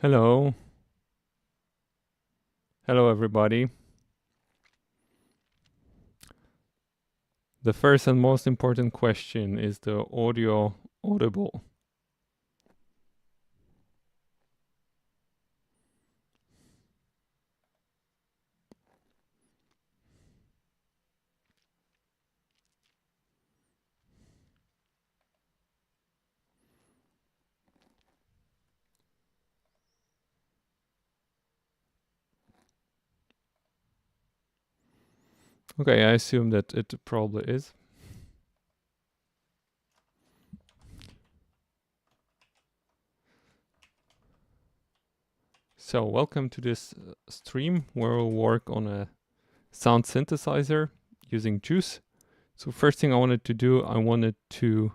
Hello. Hello, everybody. The first and most important question is the audio audible? Okay, I assume that it probably is. So welcome to this stream where we'll work on a sound synthesizer using JUCE. So first thing I wanted to do, I wanted to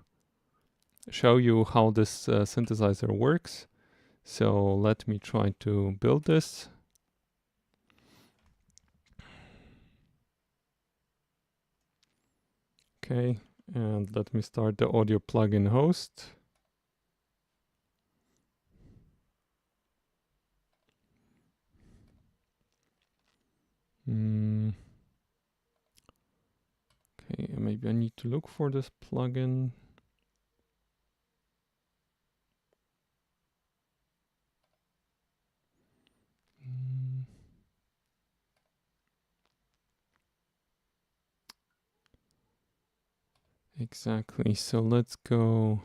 show you how this synthesizer works. So let me try to build this. Okay, and let me start the audio plugin host. Okay, maybe I need to look for this plugin. Exactly, so let's go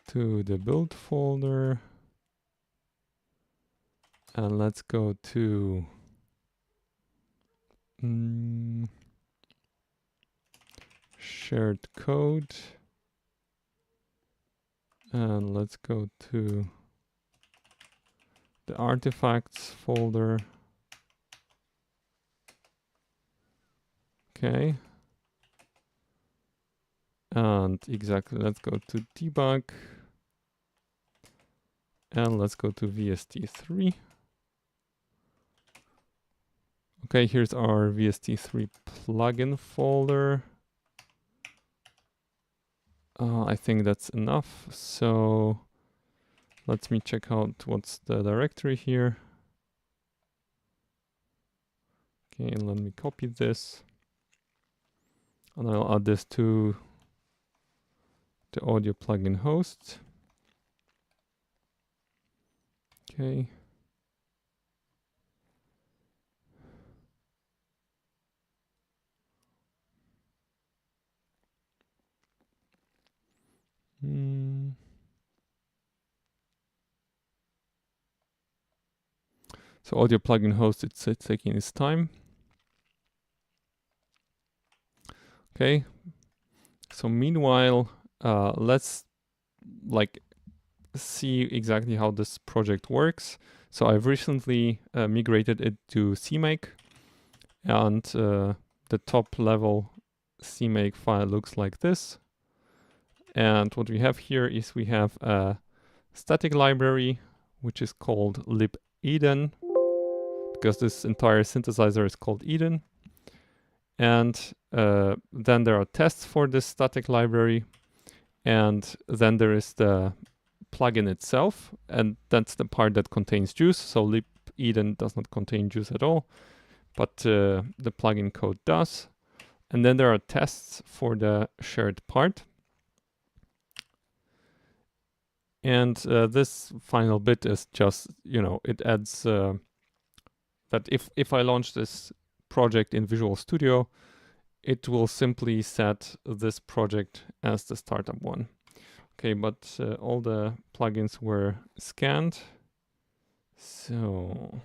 to the build folder and let's go to shared code and let's go to the artifacts folder. Okay. And exactly, let's go to debug and let's go to VST3. Okay, here's our VST3 plugin folder. I think that's enough. So let me check out what's the directory here. Okay, and let me copy this. And I'll add this to the audio plugin host. Okay. So audio plugin host, it's taking its time. Okay. So meanwhile, let's see exactly how this project works. So I've recently migrated it to CMake, and the top level CMake file looks like this. And what we have here is we have a static library, which is called libEden, because this entire synthesizer is called Eden. And then there are tests for this static library. And then there is the plugin itself, and that's the part that contains JUCE. So libEden does not contain JUCE at all, but the plugin code does. And then there are tests for the shared part. And this final bit is just, it adds that if I launch this project in Visual Studio, it will simply set this project as the startup one. Okay, but all the plugins were scanned. So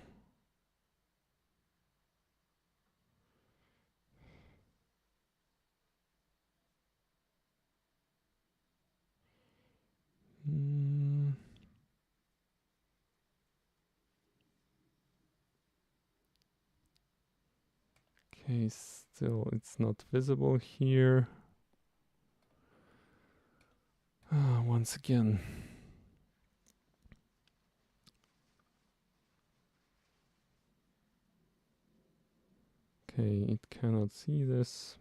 okay, still it's not visible here. Once again. Okay, it cannot see this.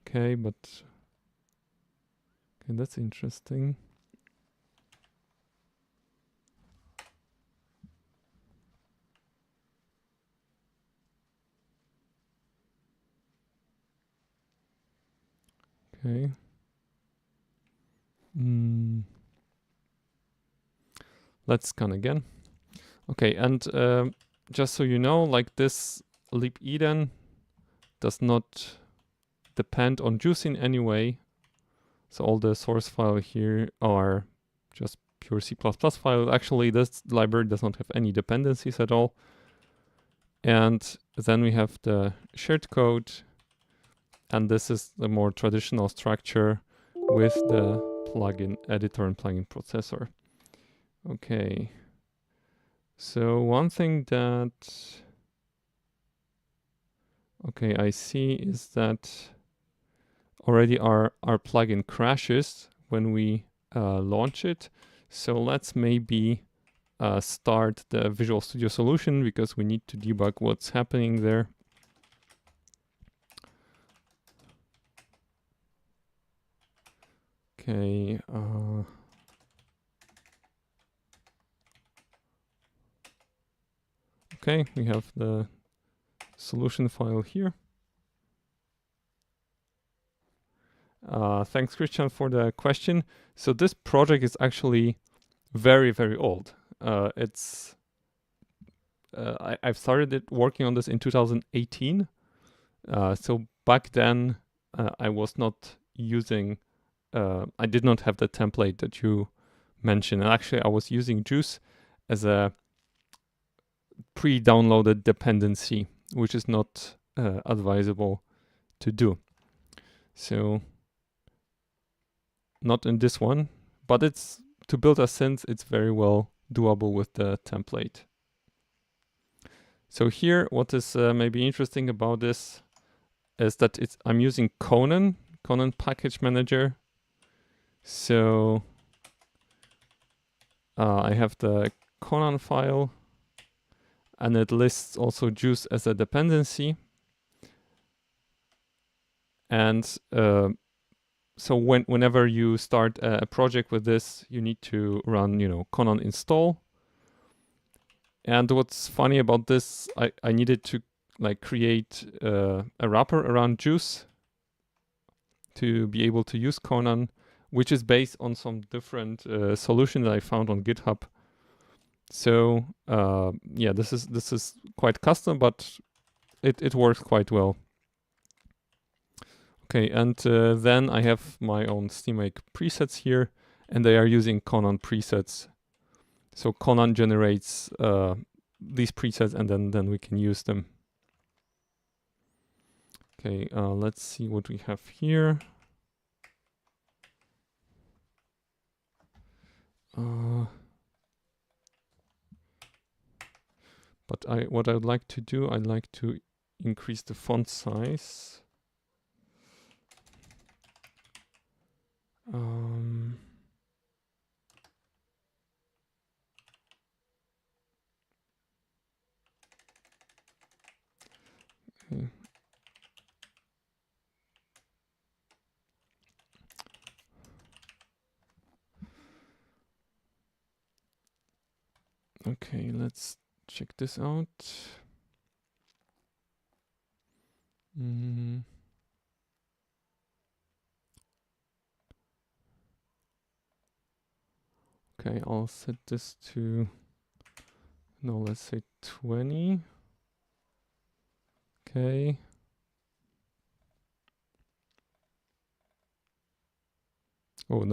Okay, but okay, that's interesting. Okay. Let's scan again. Okay, and just so you know, like this lib Eden does not depend on JUCE in any way. So all the source file here are just pure C++ file. Actually, this library does not have any dependencies at all. And then we have the shared code. And this is the more traditional structure with the plugin editor and plugin processor. Okay. So one thing that, okay, I see is that already our plugin crashes when we launch it. So let's maybe start the Visual Studio solution because we need to debug what's happening there. Okay. Okay, we have the solution file here. Thanks, Christian, for the question. So this project is actually very, very old. I've started working on this in 2018. So back then, I was not using, I did not have the template that you mentioned. And actually, I was using JUCE as a pre-downloaded dependency, which is not advisable to do. So not in this one, but it's to build a synth, it's very well doable with the template. So here, what is maybe interesting about this is that I'm using Conan package manager. So I have the Conan file, and it lists also JUCE as a dependency. And so whenever you start a project with this, you need to run, Conan install. And what's funny about this, I needed to create a wrapper around JUCE to be able to use Conan, which is based on some different solution that I found on GitHub. So yeah, this is quite custom, but it works quite well. Okay, and then I have my own CMake presets here, and they are using Conan presets. So Conan generates these presets, and then we can use them. Okay, let's see what we have here. But what I would like to do, I'd like to increase the font size. Okay. Okay, let's check this out. Okay, I'll set this to, no, let's say 20. Okay. Oh,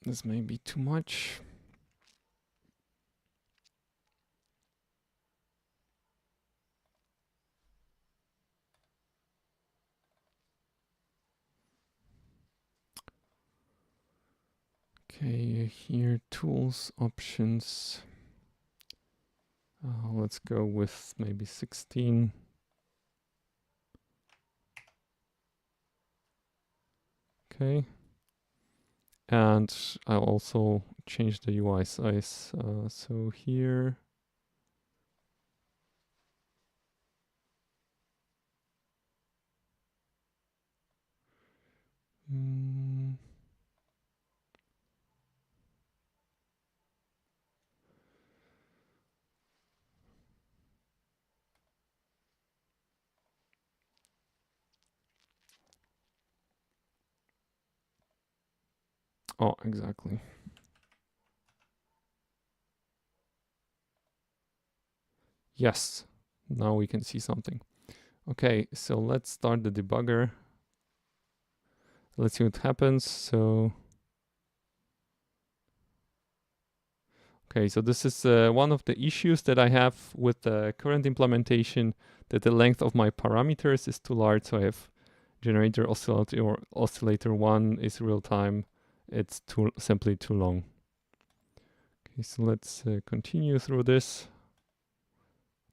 this may be too much. Okay, here, tools, options. Let's go with maybe 16. Okay. And I'll also change the UI size. So here. Oh, exactly. Yes, now we can see something. Okay, so let's start the debugger. Let's see what happens. So, okay, so this is one of the issues that I have with the current implementation, that the length of my parameters is too large. So I have generator oscillator, or oscillator 1 is real time. It's simply too long. Okay, so let's continue through this.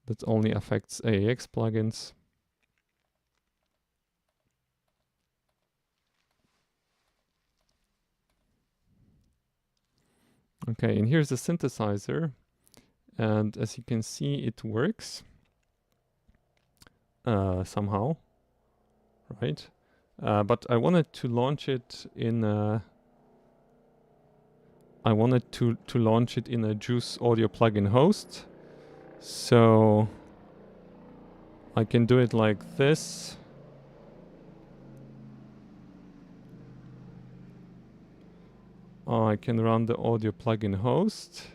That only affects AAX plugins. Okay, and here's the synthesizer. And as you can see, it works somehow, right? But I wanted to launch it in a JUCE audio plugin host. So I can do it like this. I can run the audio plugin host.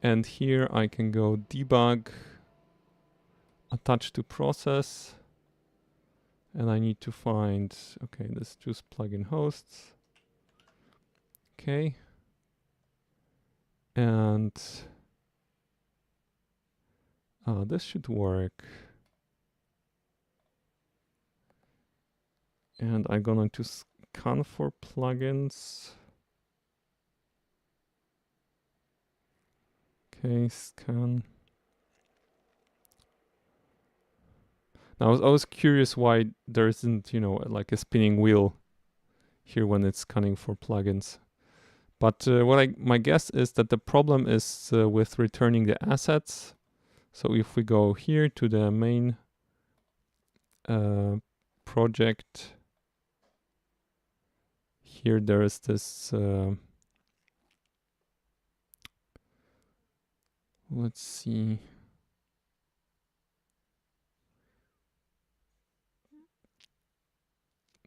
And here I can go debug, attach to process. And I need to find, okay, this JUCE plugin hosts. Okay. And this should work. And I'm going to scan for plugins. Okay, scan. Now, I was curious why there isn't, you know, like a spinning wheel here when it's scanning for plugins. But my guess is that the problem is with returning the assets. So if we go here to the main project, here there is this, let's see.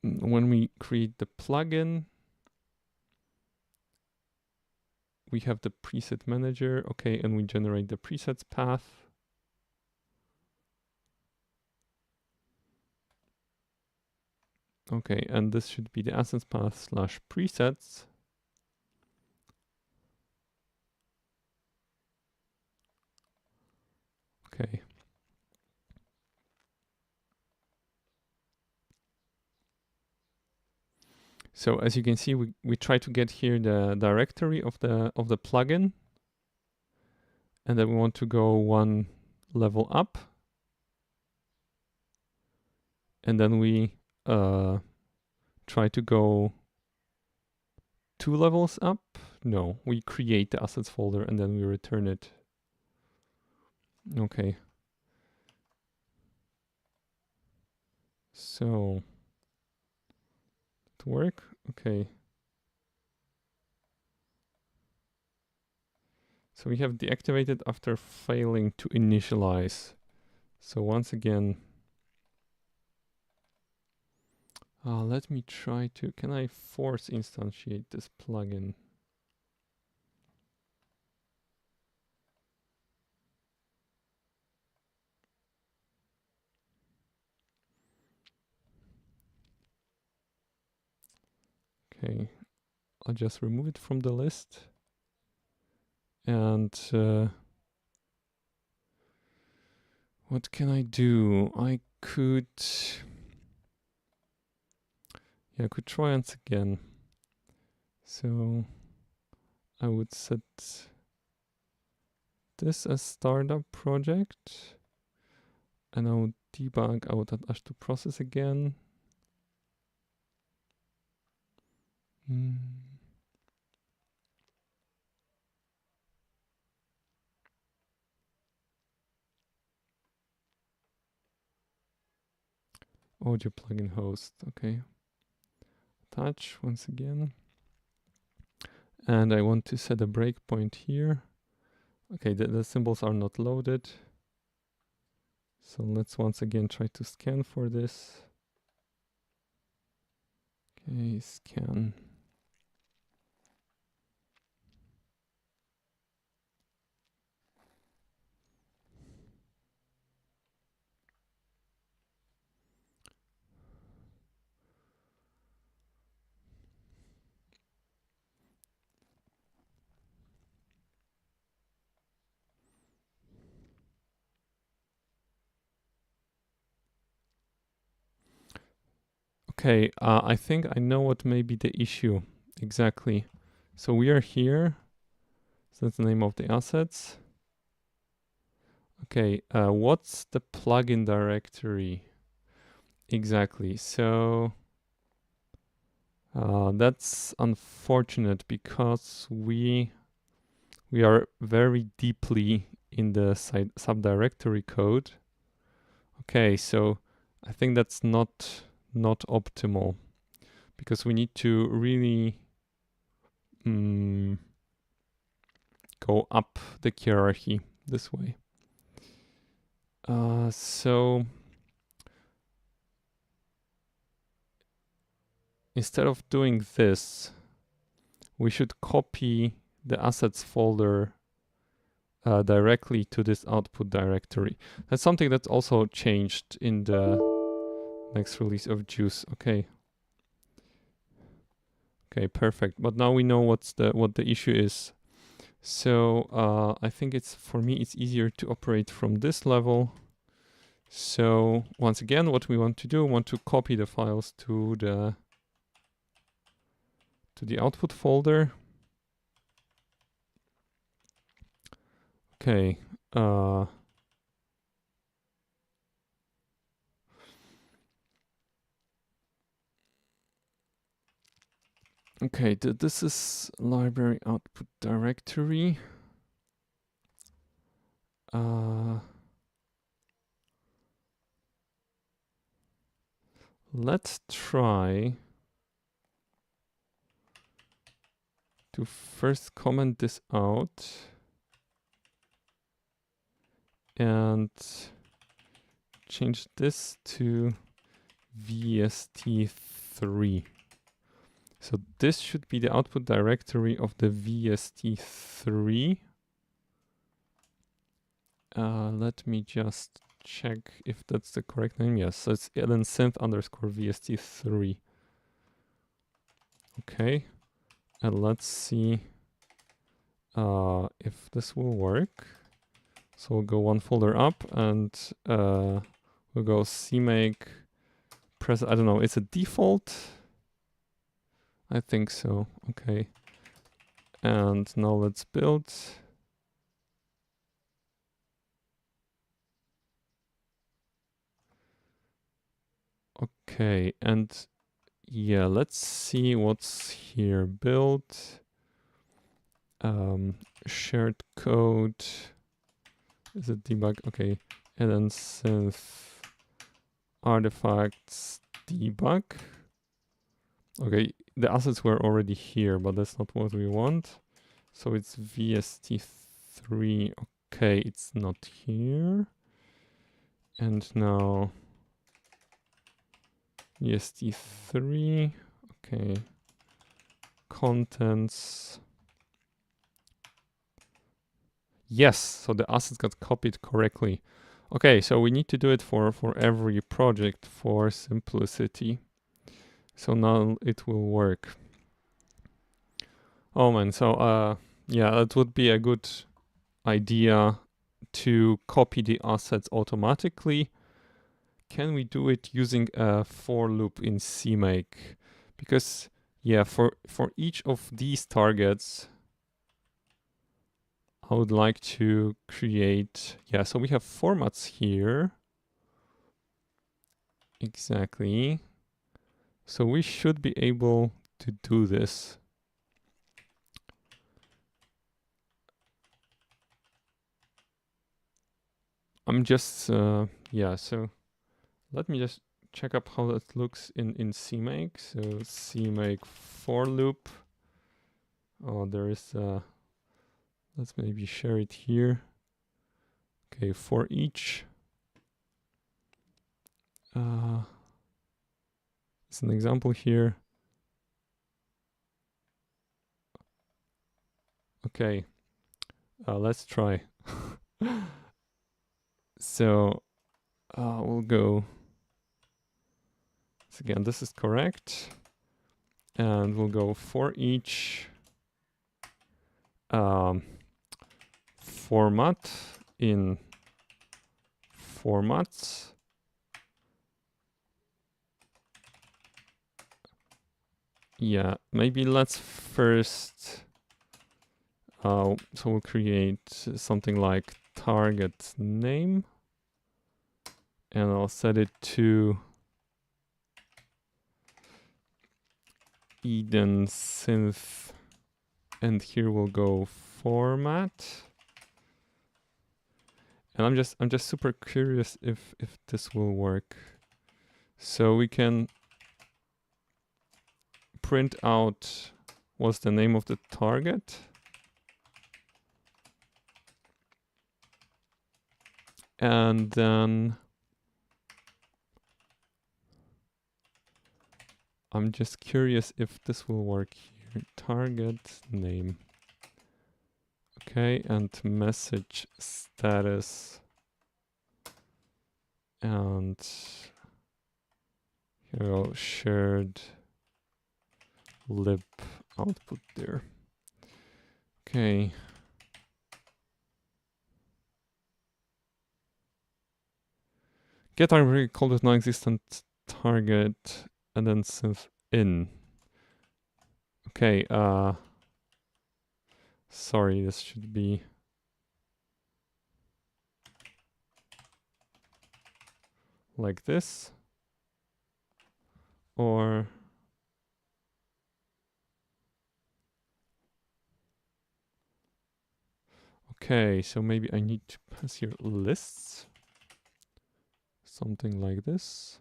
When we create the plugin, we have the preset manager, okay, and we generate the presets path. Okay, and this should be the assets path / presets. Okay. So as you can see, we try to get here the directory of the plugin, and then we want to go one level up, and then we try to go 2 levels up. No, we create the assets folder and then we return it. Okay. So to work, okay. So we have deactivated after failing to initialize. So once again, let me try to, can I force instantiate this plugin? Okay, I'll just remove it from the list. And what can I do? I could try once again. So I would set this as startup project, and I would debug, I would attach to process again. Audio plugin host, okay. attach once again. And I want to set a breakpoint here. Okay, the symbols are not loaded. So let's once again try to scan for this. Okay, scan. Okay, I think I know what may be the issue exactly. So we are here. So that's the name of the assets. Okay, what's the plugin directory? Exactly. So that's unfortunate because we are very deeply in the subdirectory code. Okay, so I think that's not optimal because we need to really go up the hierarchy this way. So instead of doing this, we should copy the assets folder directly to this output directory. That's something that's also changed in the next release of JUCE. Okay. Okay, perfect. But now we know what the issue is. So I think for me it's easier to operate from this level. So once again, what we want to do, we want to copy the files to the output folder. Okay. Okay, this is library output directory. Let's try to first comment this out and change this to VST3. So this should be the output directory of the VST3. Let me just check if that's the correct name. Yes, so it's EdenSynth _ VST3. Okay, and let's see if this will work. So we'll go one folder up and we'll go CMake preset. I don't know, it's a default. I think so. Okay. And now let's build. Okay, and yeah, let's see what's here. Build, shared code. Is it debug? Okay, EdenSynth artifacts debug. Okay, the assets were already here, but that's not what we want. So it's VST3. Okay, it's not here. And now VST3. Okay. Contents. Yes, so the assets got copied correctly. Okay, so we need to do it for every project for simplicity. So now it will work. Oh man, so yeah, that would be a good idea to copy the assets automatically. Can we do it using a for loop in CMake? Because yeah, for each of these targets, I would like to create, yeah, so we have formats here. Exactly. So we should be able to do this. I'm just, yeah, so let me just check up how that looks in CMake. So CMake for loop. Oh, there is let's maybe share it here. Okay, for each. It's an example here. Okay, let's try. So we'll go. So again, this is correct. And we'll go for each format in formats. Yeah, maybe let's first, so we'll create something like target name, and I'll set it to EdenSynth, and here we'll go format. And I'm just super curious if this will work. So we can print out what's the name of the target. And then I'm just curious if this will work here. Target name. Okay, and message status. And here we go, shared lib output there. Okay. Get target called with non-existent target and then synth in. Okay, sorry, this should be like this. Or okay, so maybe I need to pass here lists. Something like this.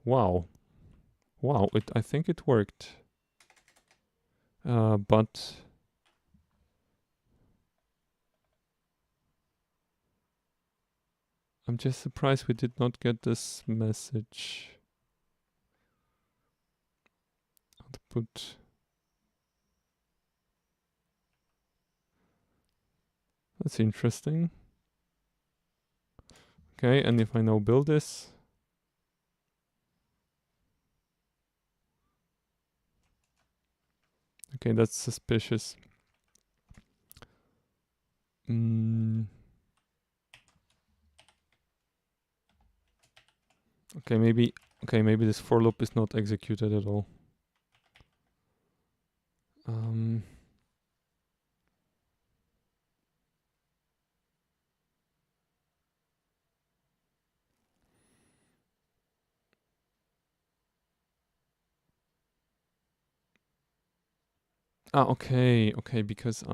Wow. Wow, I think it worked. But I'm just surprised we did not get this message. Output. That's interesting. Okay, and if I now build this. Okay, that's suspicious. Okay, maybe this for loop is not executed at all. Okay, because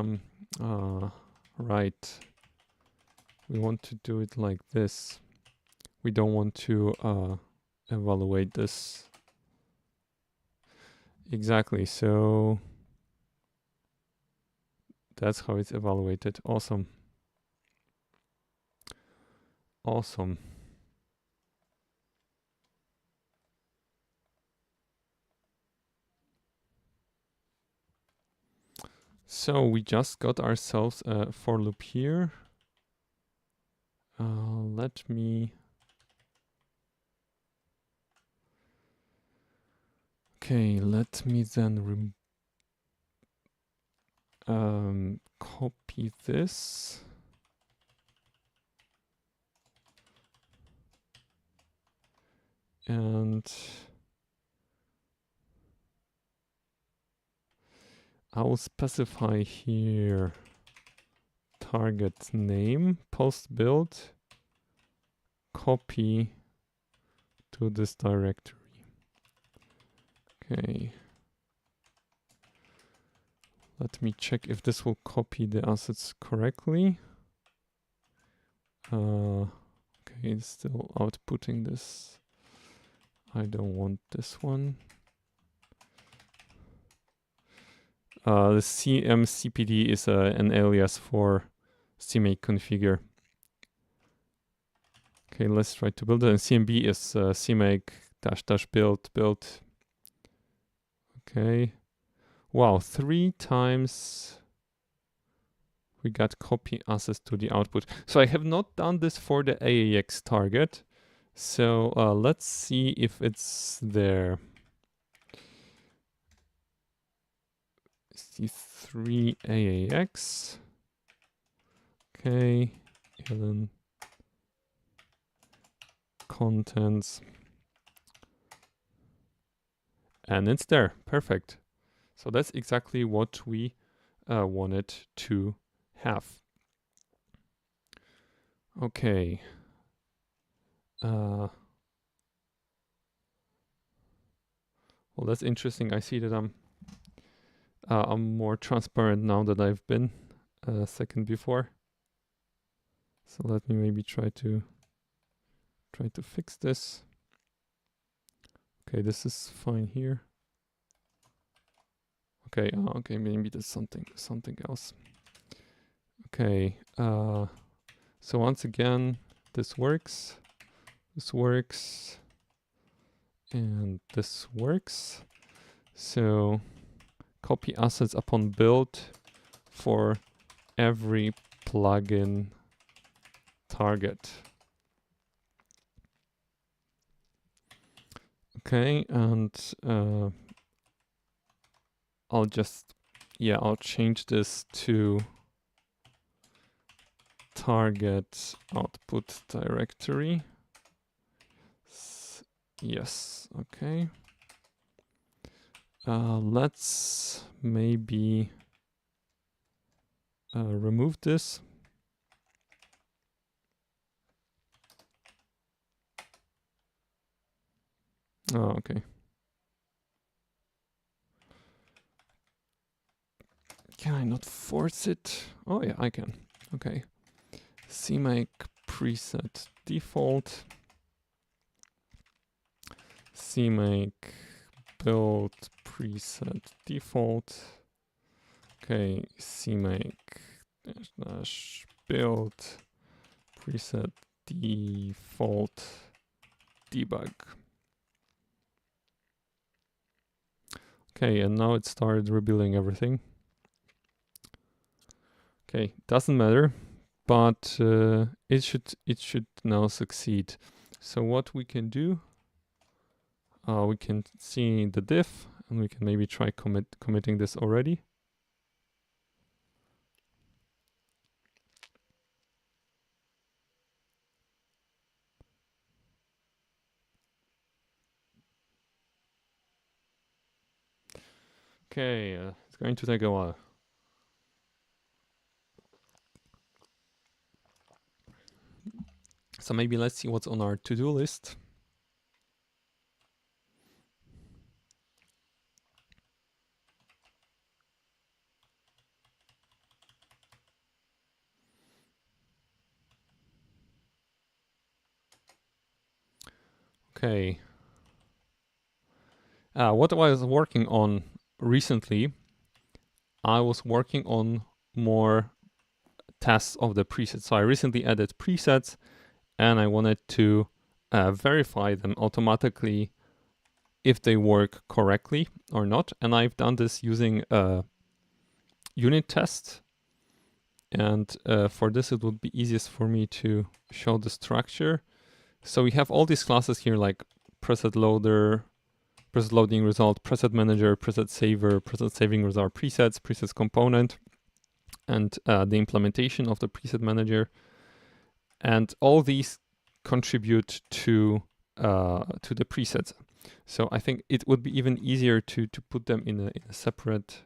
right. We want to do it like this. We don't want to evaluate this. Exactly, so that's how it's evaluated. Awesome. Awesome. So we just got ourselves a for loop here. Let me then copy this. And I will specify here target name, post build, copy to this directory. Okay. Let me check if this will copy the assets correctly. Okay, it's still outputting this. I don't want this one. The CMCPD is an alias for CMake configure. Okay, let's try to build it. And CMB is CMake --build. Okay. Wow, 3 times we got copy assets to the output. So I have not done this for the AAX target. So let's see if it's there. C3 AAX. Okay, and then contents. And it's there, perfect. So that's exactly what we wanted to have. Okay. Well, that's interesting. I see that I'm more transparent now than I've been a second before. So let me maybe try to fix this. Okay, this is fine here. Okay, okay, maybe there's something else. Okay, so once again, this works, and this works. So copy assets upon build for every plugin target. Okay, and I'll change this to target output directory. Yes, okay. Let's maybe remove this. Oh, okay. Can I not force it? Oh yeah, I can. Okay. CMake preset default. CMake build preset default. Okay, CMake build preset default debug. Okay, and now it started rebuilding everything. Okay, doesn't matter, but it should now succeed. So what we can do, we can see the diff, and we can maybe try committing this already. Okay, it's going to take a while. So maybe let's see what's on our to-do list. Okay. What I was working on recently, I was working on more tests of the presets. So I recently added presets, and I wanted to verify them automatically if they work correctly or not. And I've done this using a unit test. And for this, it would be easiest for me to show the structure. So we have all these classes here, like preset loader, preset loading result, preset manager, preset saver, preset saving result presets, presets component, and the implementation of the preset manager. And all these contribute to the presets. So I think it would be even easier to put them in a separate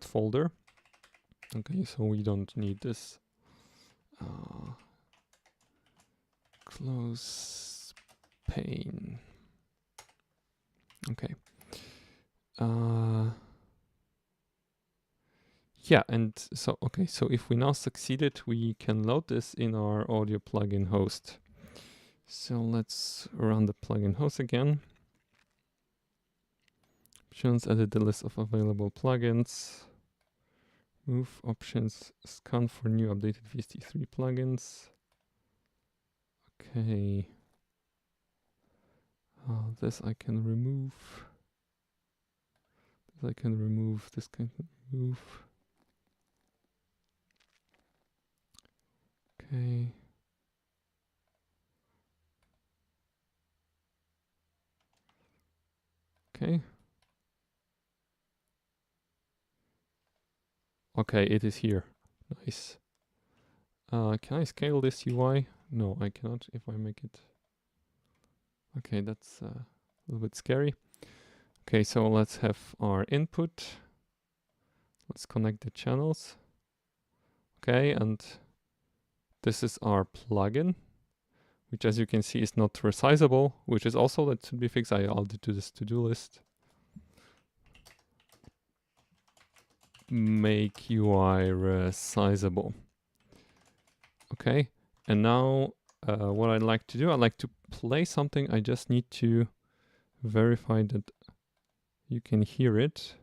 folder. Okay, so we don't need this. Close pane. Okay. Yeah, and so, okay, so if we now succeeded, we can load this in our audio plugin host. So let's run the plugin host again. Options, edit the list of available plugins. Move options, scan for new updated VST3 plugins. Okay. This I can remove. This I can remove. This can remove. Okay. Okay. Okay, it is here. Nice. Can I scale this UI? No, I cannot if I make it. Okay, that's a little bit scary. Okay, so let's have our input. Let's connect the channels. Okay, and this is our plugin, which as you can see is not resizable, which is also that should be fixed. I'll do this to-do list. Make UI resizable. Okay, and now what I'd like to do, I'd like to play something. I just need to verify that you can hear it.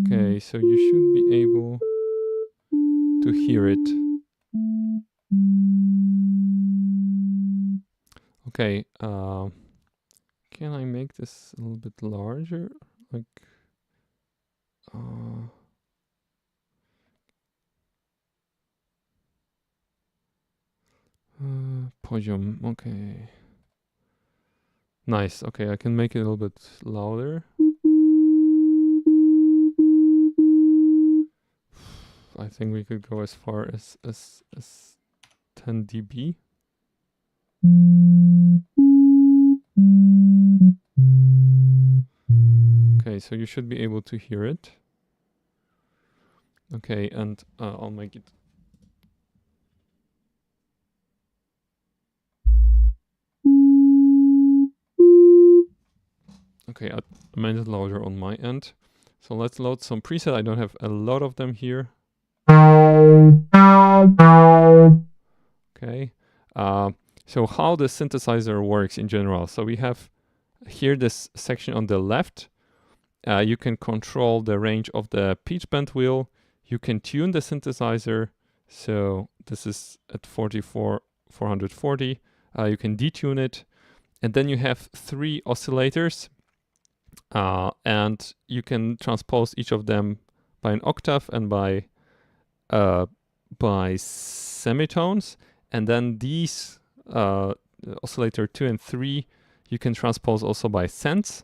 Okay, so you should be able to hear it. Okay, can I make this a little bit larger? Like, poziom, okay. Nice, okay, I can make it a little bit louder. I think we could go as far as 10 dB. Okay, so you should be able to hear it. Okay, and I'll make it. Okay, I made it louder on my end. So let's load some preset. I don't have a lot of them here. Okay, so how the synthesizer works in general. So we have here this section on the left. You can control the range of the pitch bend wheel. You can tune the synthesizer. So this is at 440. You can detune it. And then you have 3 oscillators. And you can transpose each of them by an octave and by semitones. And then these oscillator 2 and 3, you can transpose also by cents.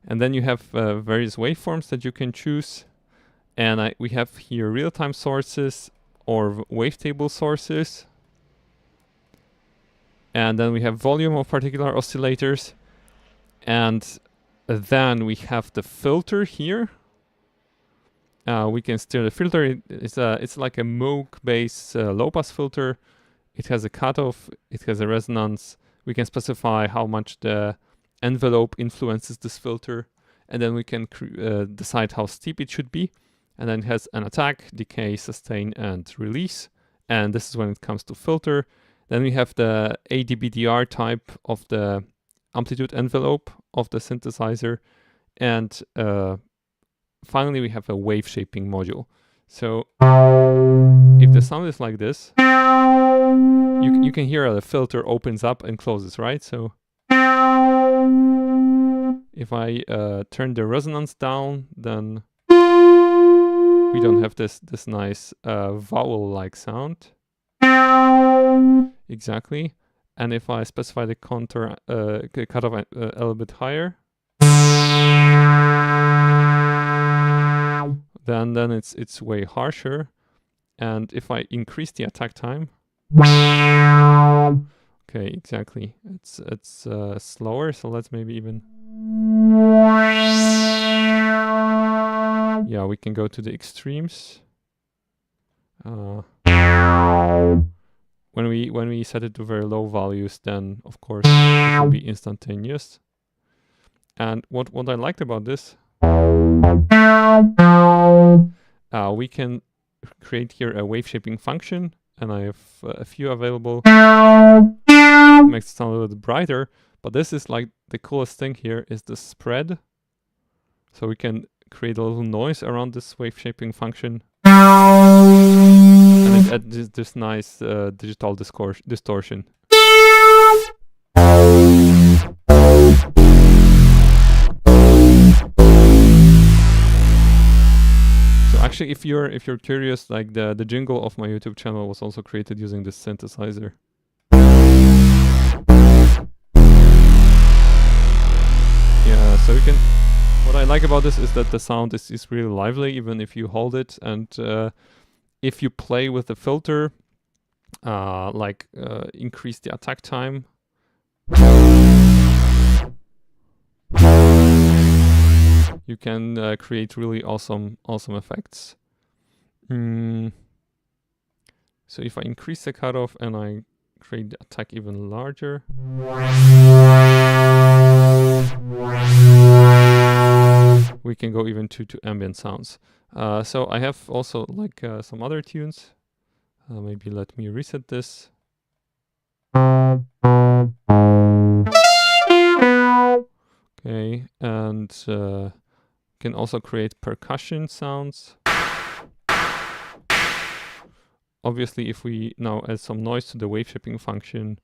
And then you have various waveforms that you can choose. And we have here real-time sources or wavetable sources. And then we have volume of particular oscillators. And then we have the filter here. We can steer the filter. It's like a Moog-based low-pass filter. It has a cutoff. It has a resonance. We can specify how much the envelope influences this filter, and then we can decide how steep it should be. And then it has an attack, decay, sustain, and release. And this is when it comes to filter. Then we have the ADBDR type of the amplitude envelope of the synthesizer. And finally, we have a wave shaping module. So if the sound is like this, you can hear the filter opens up and closes, right? So if I turn the resonance down, then we don't have this nice vowel-like sound. Exactly. And if I specify the contour cutoff a little bit higher, then it's way harsher. And if I increase the attack time, okay, exactly, it's slower. So let's maybe even, yeah, we can go to the extremes. When we set it to very low values, then of course it will be instantaneous. And what I liked about this, We can create here a wave shaping function, and I have a few available. Makes it sound a little bit brighter, but this is like the coolest thing here is the spread. So we can create a little noise around this wave shaping function, and it adds this nice digital distortion. Actually, if you're curious, like the jingle of my YouTube channel was also created using this synthesizer. Yeah, so you can. What I like about this is that the sound is really lively, even if you hold it, and if you play with the filter, increase the attack time. You can create really awesome effects. So if I increase the cutoff and I create the attack even larger, we can go even to ambient sounds. So I have also like some other tunes. Maybe let me reset this. Okay, and can also create percussion sounds. Obviously, if we now add some noise to the wave shaping function,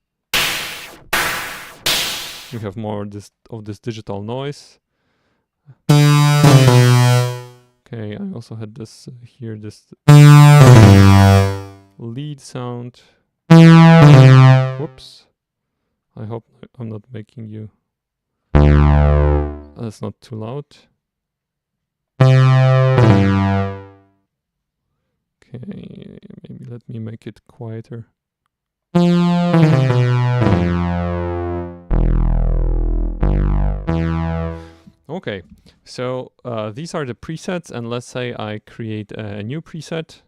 we have more of this digital noise. Okay, I also had this here, this lead sound. Whoops. I hope I'm not making you. That's not too loud. Okay, maybe let me make it quieter. Okay, so these are the presets, and let's say I create a new preset.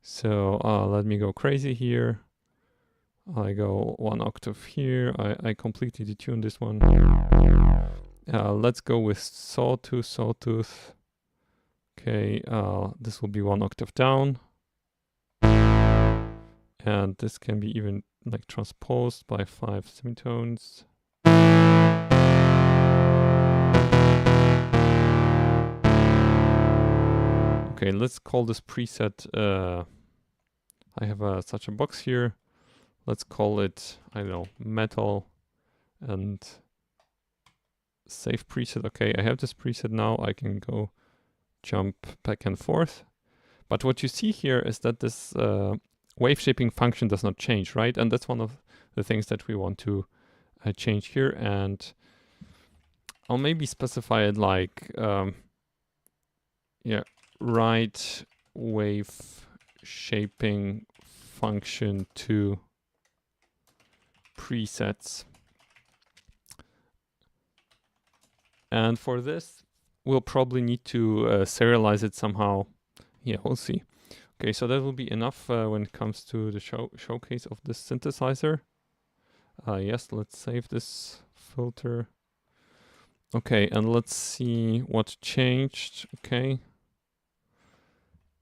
So let me go crazy here. I go 1 octave here. I completely detune this one. Let's go with sawtooth. Okay, this will be 1 octave down. And this can be even like transposed by 5 semitones. Okay, let's call this preset, I have such a box here. Let's call it, I don't know, metal and save preset. Okay, I have this preset now. I can go jump back and forth. But what you see here is that this wave shaping function does not change, right? And that's one of the things that we want to change here. And I'll maybe specify it like, write wave shaping function to presets. And for this, we'll probably need to serialize it somehow. Yeah, we'll see. Okay, so that will be enough when it comes to the showcase of this synthesizer. Yes, let's save this filter. Okay, and let's see what changed. Okay.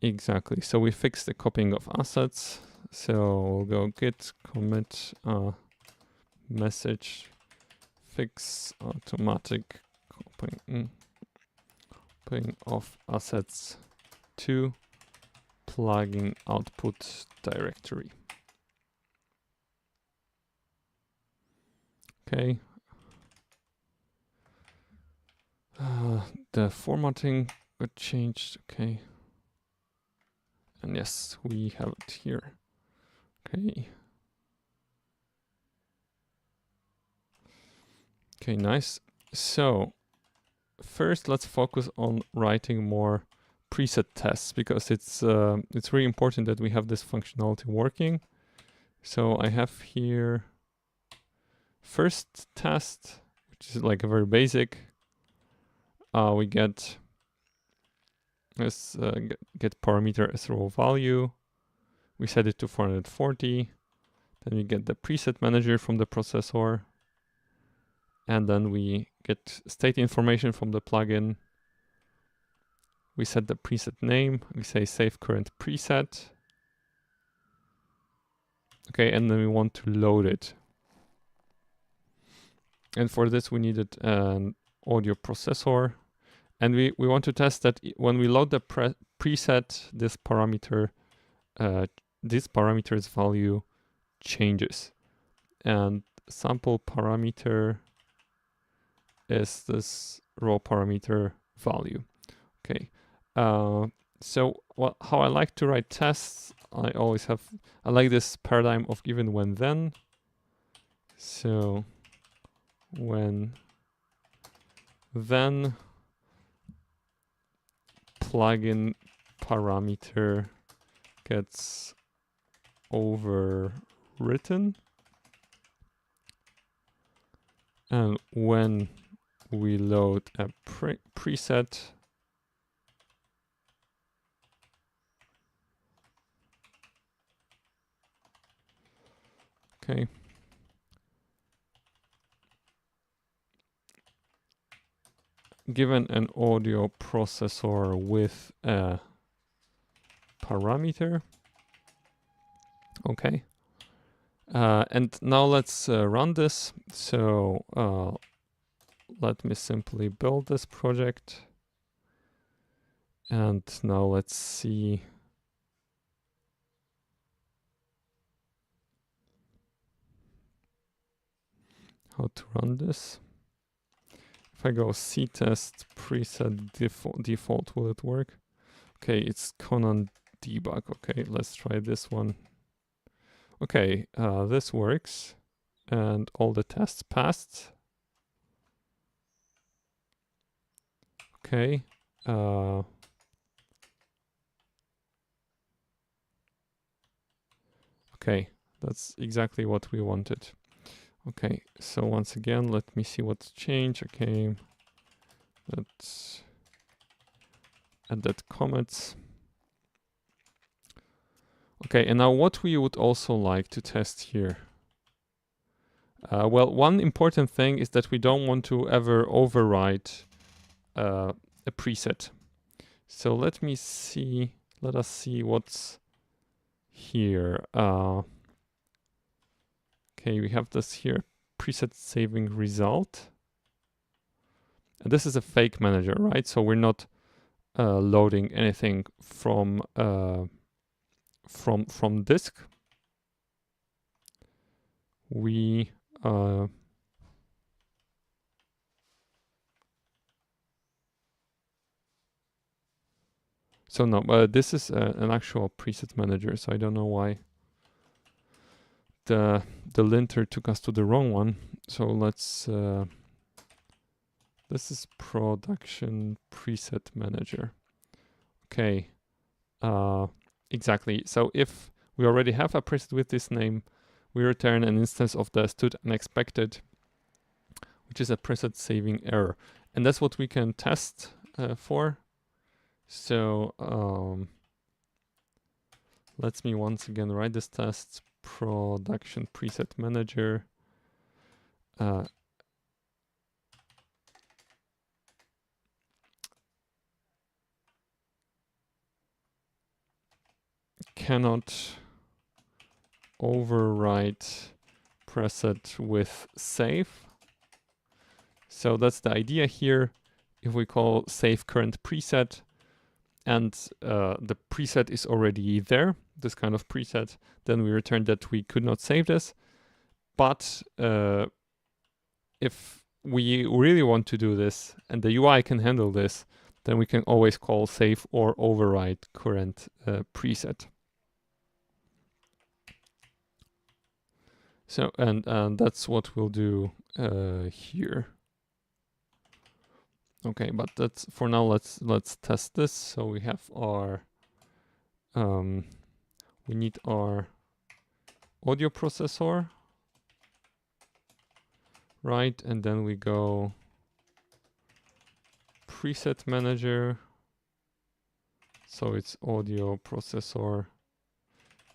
Exactly. So we fixed the copying of assets. So we'll go git commit message fix automatic copying of assets to plugin output directory. Okay. The formatting got changed. Okay. And yes, we have it here. Okay. Okay, nice. So first, let's focus on writing more preset tests, because it's really important that we have this functionality working. So I have here first test, which is like a very basic. We get this get parameter as raw value. We set it to 440. Then we get the preset manager from the processor. And then we get state information from the plugin. We set the preset name. We say save current preset. Okay, and then we want to load it. And for this, we needed an audio processor. And we want to test that when we load the preset, this parameter's value changes. And sample parameter is this raw parameter value. Okay. So how I like to write tests, I like this paradigm of given when then. So when then plugin parameter gets overwritten, and when we load a preset, okay, given an audio processor with a parameter, okay, and now let's run this. So let me simply build this project, and now let's see how to run this. If I go ctest preset default, will it work? Okay, it's Conan debug. Okay, let's try this one. Okay, this works, and all the tests passed. Okay. Okay, that's exactly what we wanted. Okay, so once again, let me see what's changed. Okay, let's add that comments. Okay, and now what we would also like to test here. Well, one important thing is that we don't want to ever overwrite a preset. So let us see what's here. Okay, we have this here, preset saving result. And this is a fake manager, right? So we're not loading anything from disk. We so no, this is an actual preset manager, so I don't know why the linter took us to the wrong one. So let's this is production preset manager. Okay, exactly. So if we already have a preset with this name, we return an instance of the stood unexpected, which is a preset saving error, and that's what we can test for. So let me once again write this test. Production preset manager. Cannot overwrite preset with save. So that's the idea here. If we call save current preset, and the preset is already there, this kind of preset, then we return that we could not save this. But if we really want to do this and the UI can handle this, then we can always call save or override current preset. So, and that's what we'll do here. Okay, but that's for now. Let's test this. So we have our we need our audio processor, right? And then we go preset manager. So it's audio processor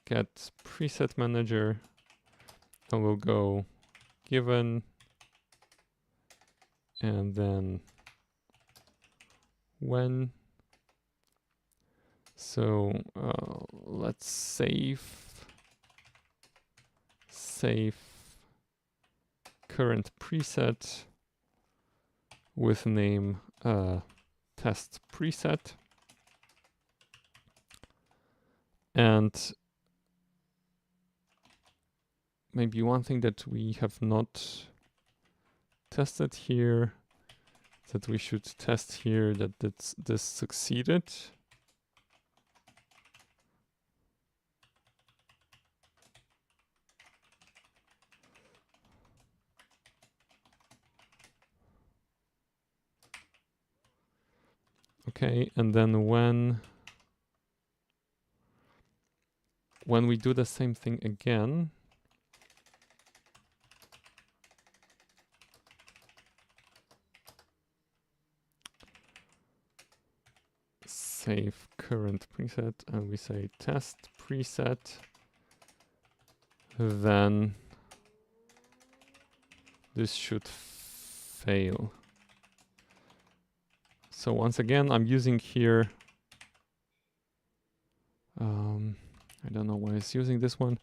get preset manager, and we'll go given, and then when So let's save current preset with name test preset. And maybe one thing that we have not tested here, that we should test here, that this succeeded. Okay, and then when we do the same thing again, save current preset, and we say test preset, then this should fail. So once again, I'm using here, I don't know why it's using this one.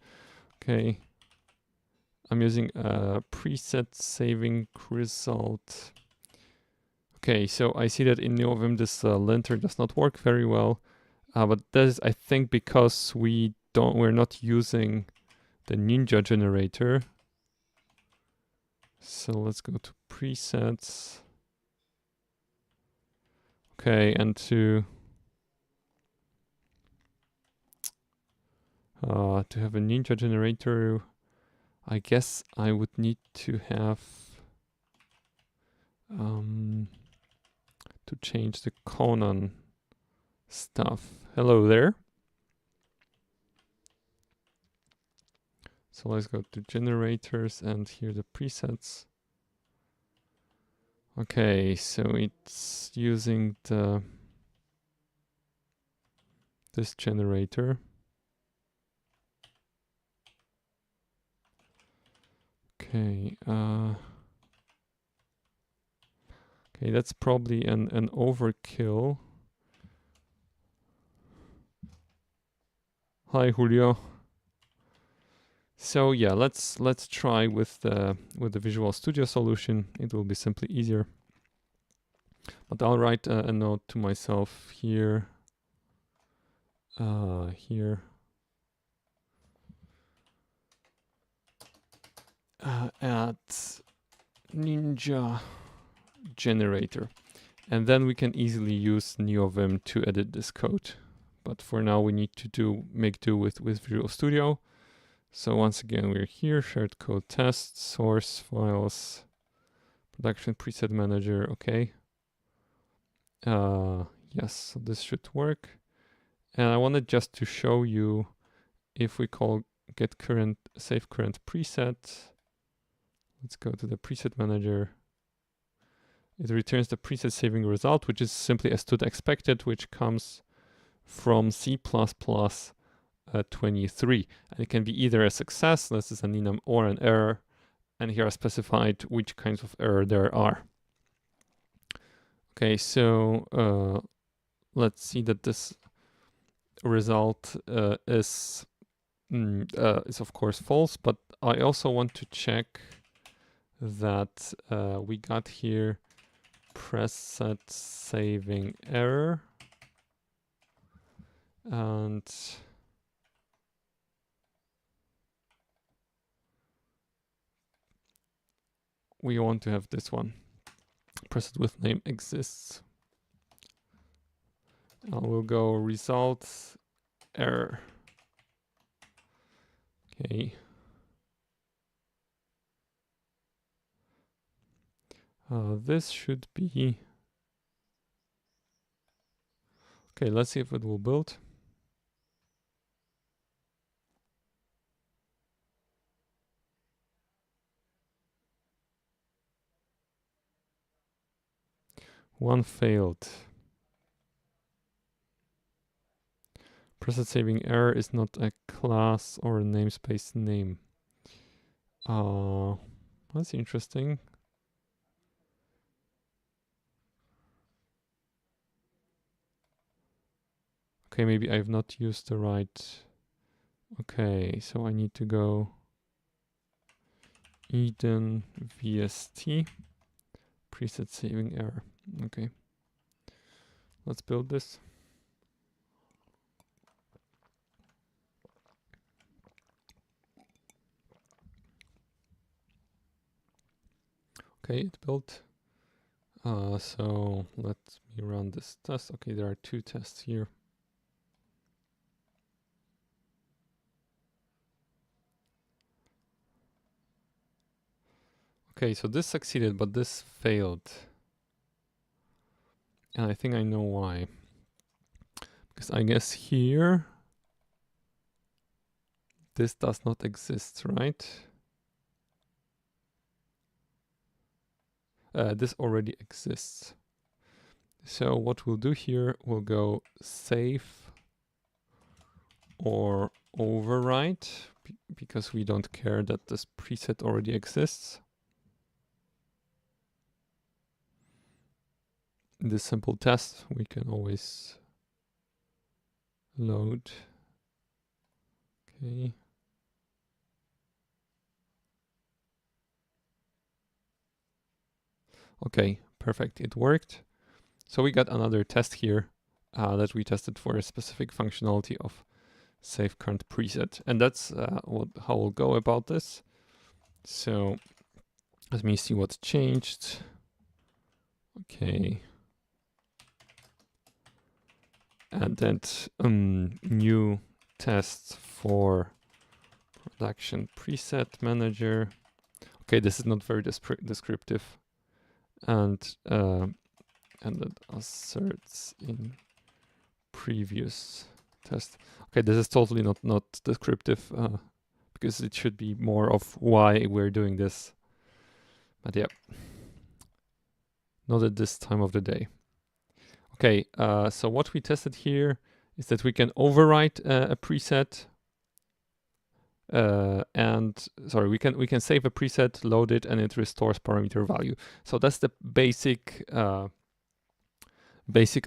Okay, I'm using a preset saving result. Okay, so I see that in NeoVim this linter does not work very well, but that is, I think, because we're not using the Ninja generator. So let's go to presets. Okay, and to have a Ninja generator, I guess I would need to have to change the Conan stuff. Hello there. So let's go to generators and here the presets. Okay, so it's using this generator. Okay, okay, that's probably an overkill. Hi, Julio. So yeah, let's try with the Visual Studio solution. It will be simply easier. But I'll write a note to myself here. Here. Add Ninja generator. And then we can easily use NeoVim to edit this code. But for now we need to make do with Visual Studio. So once again, we're here, shared code test, source files, production preset manager, okay. Yes, so this should work. And I wanted just to show you, if we call get current, save current preset, let's go to the preset manager. It returns the preset saving result, which is simply as to the expected, which comes from C++ 23. And it can be either a success, this is an enum, or an error. And here I specified which kinds of error there are. Okay, so let's see that this result is of course false, but I also want to check that we got here preset saving error, and we want to have this one, preset with name exists. I will go results error. Okay. This should be okay. Let's see if it will build. One failed. Preset saving error is not a class or a namespace name. That's interesting. Okay, maybe I've not used the right. Okay, so I need to go Eden VST preset saving error. Okay, let's build this. Okay, it built. So let me run this test. Okay, there are 2 tests here. Okay, so this succeeded, but this failed. And I think I know why. Because I guess here, this does not exist, right? This already exists. So what we'll do here, we'll go save or overwrite, because we don't care that this preset already exists. In this simple test, we can always load. Okay. Okay, perfect, it worked. So we got another test here that we tested for a specific functionality of save current preset. And that's how we'll go about this. So let me see what changed. Okay. And then new test for production preset manager. Okay, this is not very descriptive. And it asserts in previous test. Okay, this is totally not descriptive because it should be more of why we're doing this. But yeah, not at this time of the day. Okay, so what we tested here is that we can overwrite a preset. We can save a preset, load it, and it restores parameter value. So that's the basic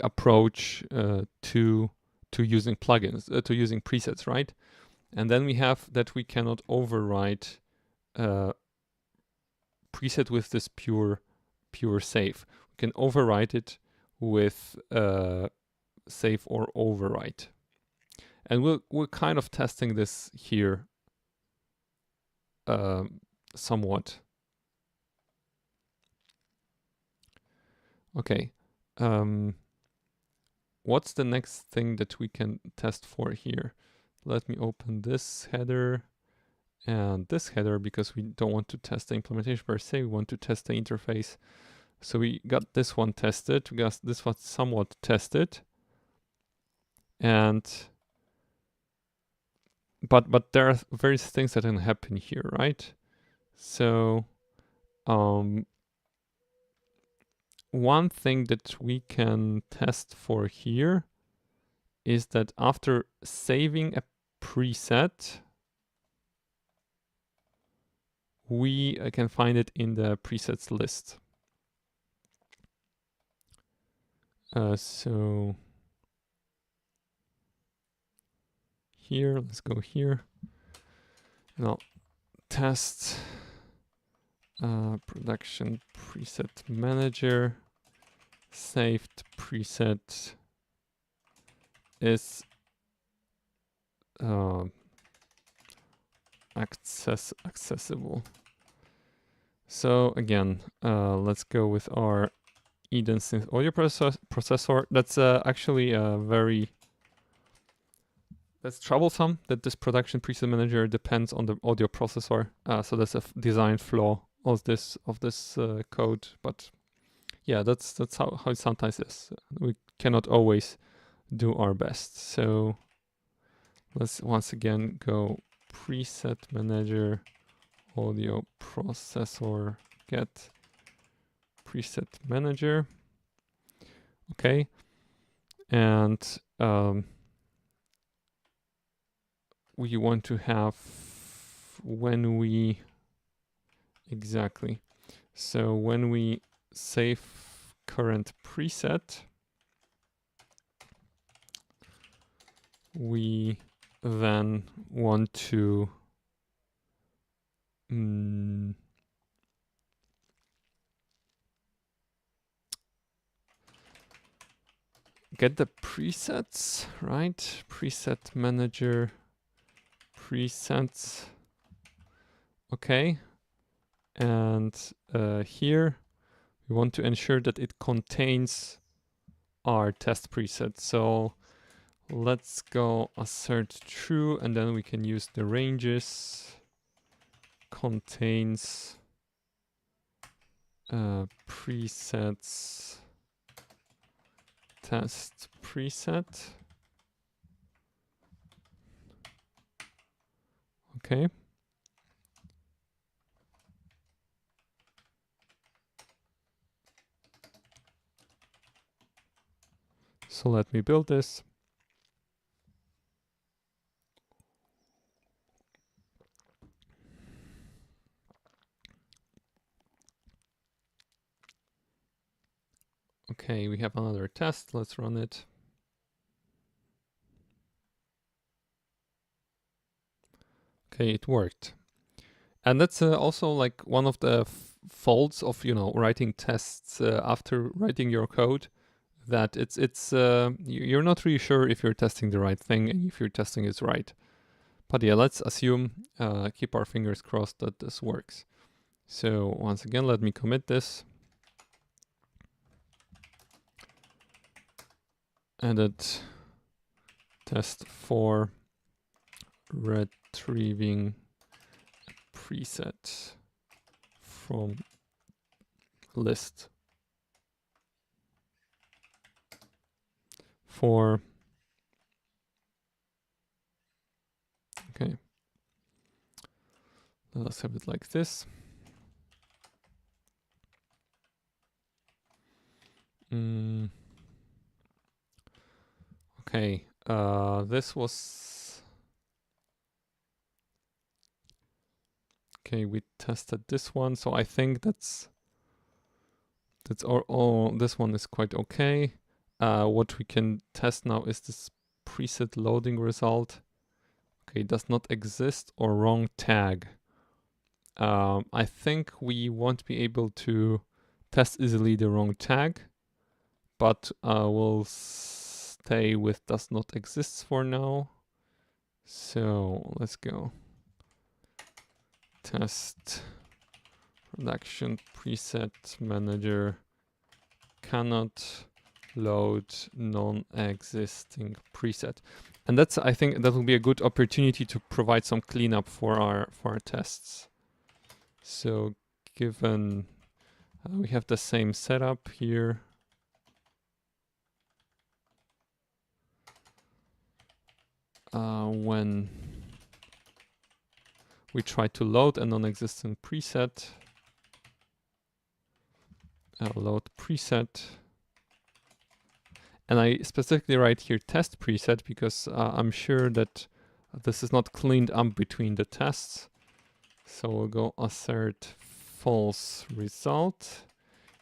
approach to using plugins, to using presets, right? And then we have that we cannot overwrite preset with this pure save. We can overwrite it with save or overwrite. And we're kind of testing this here somewhat. Okay. What's the next thing that we can test for here? Let me open this header and this header because we don't want to test the implementation per se. We want to test the interface. So we got this one tested. We got this one somewhat tested. And but there are various things that can happen here, right? So one thing that we can test for here is that after saving a preset, we can find it in the presets list. So here, let's go here. And I'll test production preset manager. Saved preset is accessible. So again, let's go with our EdenSynth audio processor. That's actually that's troublesome that this production preset manager depends on the audio processor. So that's a design flaw of this code. But yeah, that's how it sometimes is. We cannot always do our best. So let's once again go preset manager audio processor get preset manager. Okay, and we want to have when we save current preset, we then want to get the presets, right? Preset manager, presets. Okay. And here we want to ensure that it contains our test preset. So let's go assert true, and then we can use the ranges contains presets test preset. Okay. So let me build this. Okay, we have another test. Let's run it. Okay, it worked. And that's also like one of the faults of, you know, writing tests after writing your code, that you're not really sure if you're testing the right thing and if you're testing is right. But yeah, let's assume, keep our fingers crossed that this works. So once again, let me commit this. Edit test for retrieving preset from list for, okay, let's have it like this. Okay, this was, okay, we tested this one, so I think that's all. This one is quite okay. What we can test now is this preset loading result. Okay, does not exist or wrong tag. I think we won't be able to test easily the wrong tag, but we'll stay with does not exist for now. So let's go. Test production preset manager cannot load non-existing preset. And that's, I think that will be a good opportunity to provide some cleanup for our tests. So given we have the same setup here, when we try to load a non-existent preset, load preset, and I specifically write here test preset because I'm sure that this is not cleaned up between the tests. So we'll go assert false result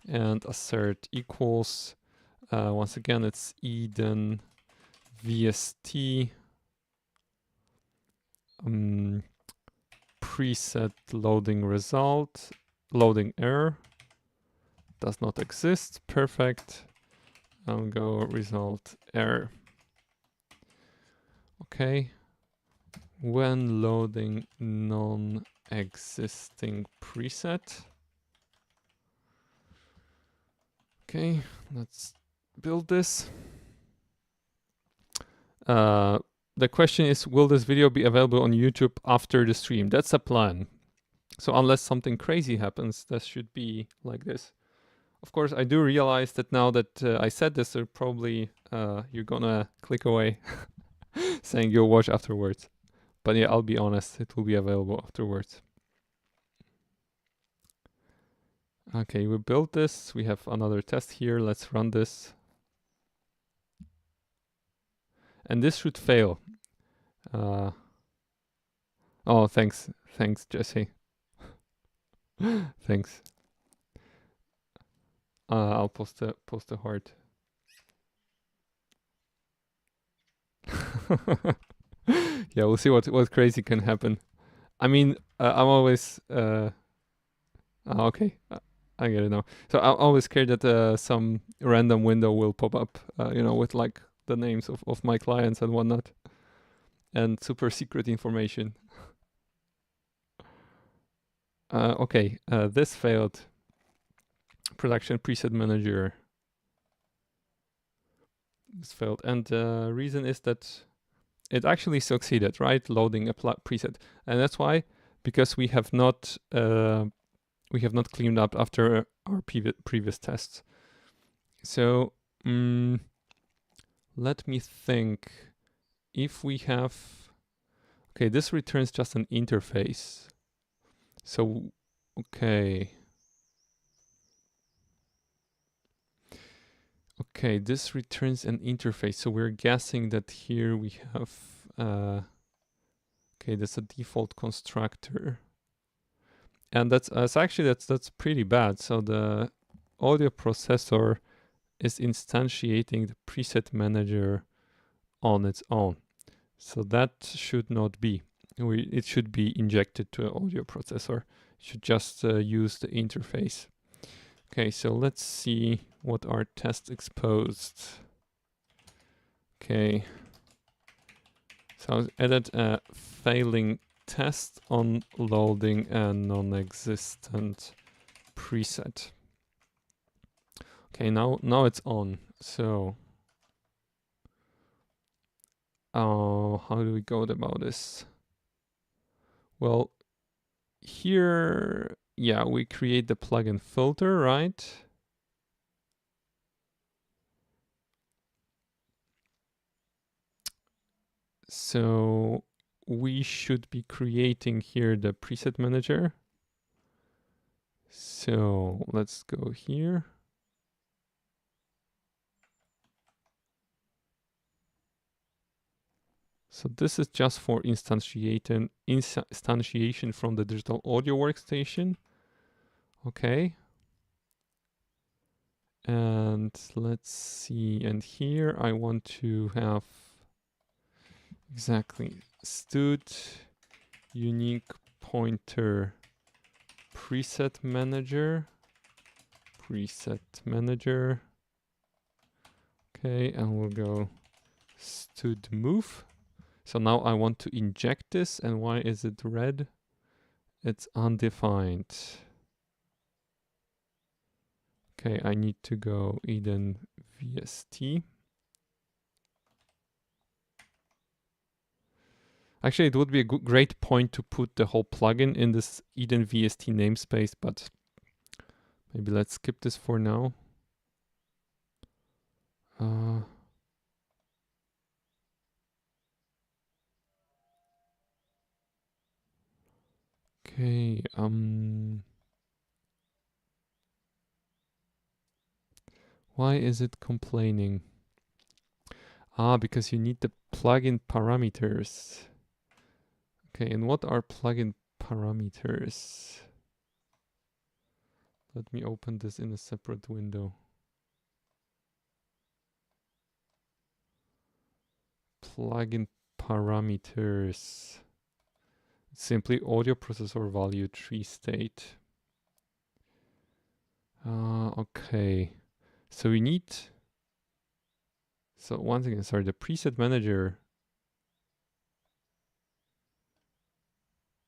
and assert equals, once again, it's Eden VST preset loading result, loading error, does not exist, perfect. I'll go result error. Okay. When loading non-existing preset. Okay, let's build this. The question is, will this video be available on YouTube after the stream? That's a plan. So unless something crazy happens, that should be like this. Of course, I do realize that now that I said this, probably you're gonna click away saying you'll watch afterwards. But yeah, I'll be honest, it will be available afterwards. Okay, we built this. We have another test here. Let's run this. And this should fail. Oh, thanks. Thanks, Jesse. Thanks. I'll post a heart. Yeah, we'll see what crazy can happen. I mean, I'm always okay. I get it now. So I'm always scared that some random window will pop up, you know, with like the names of my clients and whatnot, and super secret information. Okay, this failed. Production preset manager. This failed, and the reason is that it actually succeeded, right? Loading a preset, and that's why, because we have not cleaned up after our previous tests. So let me think. If we have, okay, this returns just an interface. So okay. Okay, this returns an interface. So we're guessing that here we have, okay, that's a default constructor. And that's pretty bad. So the audio processor is instantiating the preset manager on its own. So that should not be. It should be injected to an audio processor. It should just use the interface. Okay, so let's see what our test exposed. Okay. So I added a failing test on loading a non-existent preset. Okay, now it's on. So how do we go about this? Well, here, yeah, we create the plugin filter, right? So we should be creating here the preset manager. So let's go here. So this is just for instantiation from the digital audio workstation. Okay. And let's see, and here I want to have exactly stud unique pointer preset manager. Okay, and we'll go stud move. So now I want to inject this, and why is it red? It's undefined. Okay, I need to go Eden VST. Actually, it would be a great point to put the whole plugin in this Eden VST namespace, but maybe let's skip this for now. Okay, why is it complaining? Because you need the plugin parameters. Okay, and what are plugin parameters? Let me open this in a separate window. Plugin parameters. Simply audio processor value tree state. Okay. So we need, so once again, sorry, the preset manager,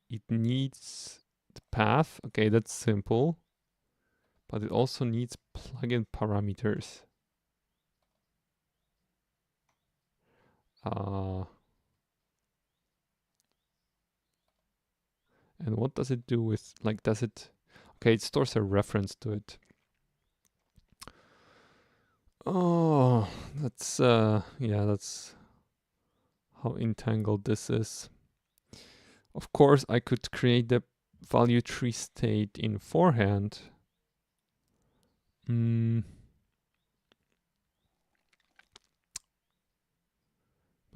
it needs the path. Okay, that's simple. But it also needs plugin parameters. And what does it do with, like, does it, okay, it stores a reference to it. Oh, that's, yeah, that's how entangled this is. Of course, I could create the value tree state in forehand. But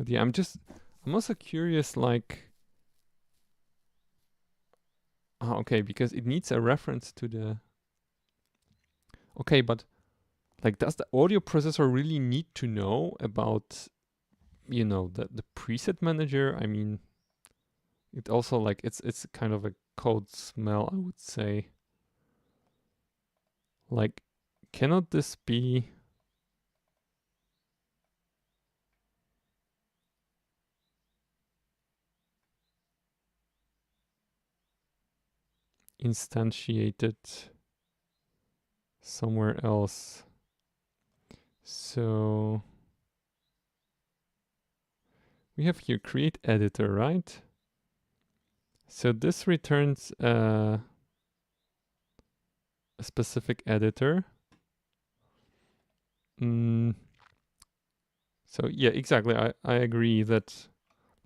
yeah, I'm also curious, like, okay, because it needs a reference to the, okay, but like, does the audio processor really need to know about, you know, the preset manager, I mean, it also like it's kind of a code smell, I would say. Like, cannot this be instantiated somewhere else? So we have here create editor, right? So this returns a specific editor. So yeah, exactly. I agree that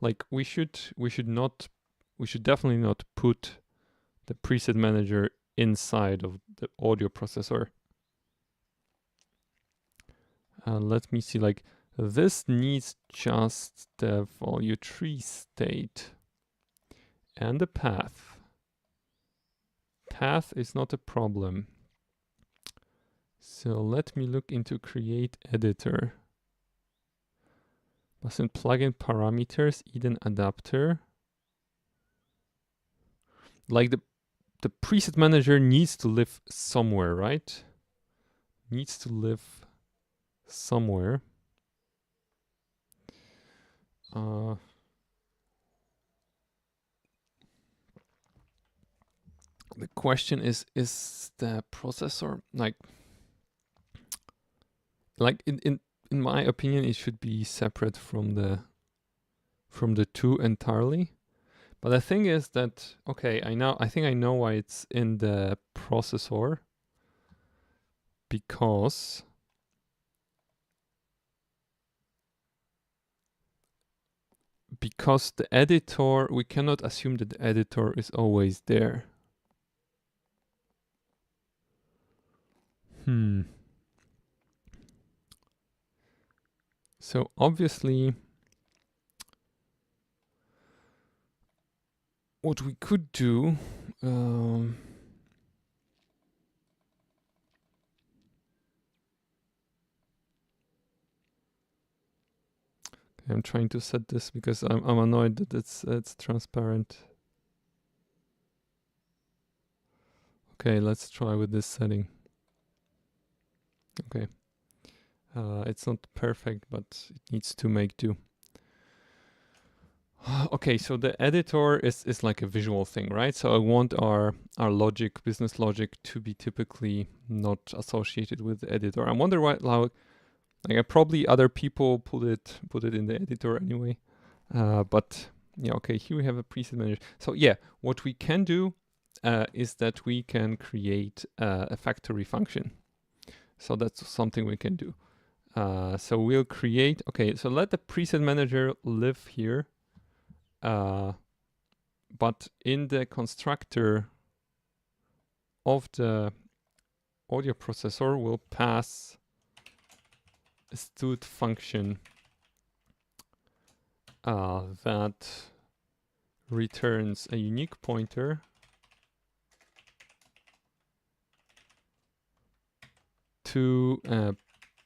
like we should definitely not put the preset manager inside of the audio processor. Let me see, like this needs just the volume tree state and the path. Path is not a problem. So let me look into create editor. Mustn't plug in parameters, Eden adapter. Like the preset manager needs to live somewhere, right? Needs to live somewhere. The question is the processor like in my opinion, it should be separate from the two entirely. But the thing is that, okay, I think I know why it's in the processor, because the editor, we cannot assume that the editor is always there. So obviously, what we could do, I'm trying to set this because I'm annoyed that it's transparent. Okay, let's try with this setting. Okay. It's not perfect, but it needs to make do. Okay, so the editor is like a visual thing, right? So I want our logic, business logic, to be typically not associated with the editor. I wonder why, like probably other people put it in the editor anyway. But yeah, okay, here we have a preset manager. So yeah, what we can do is that we can create a factory function. So that's something we can do. So we'll create, okay, so let the preset manager live here. But in the constructor of the audio processor, we'll pass a stud function that returns a unique pointer to a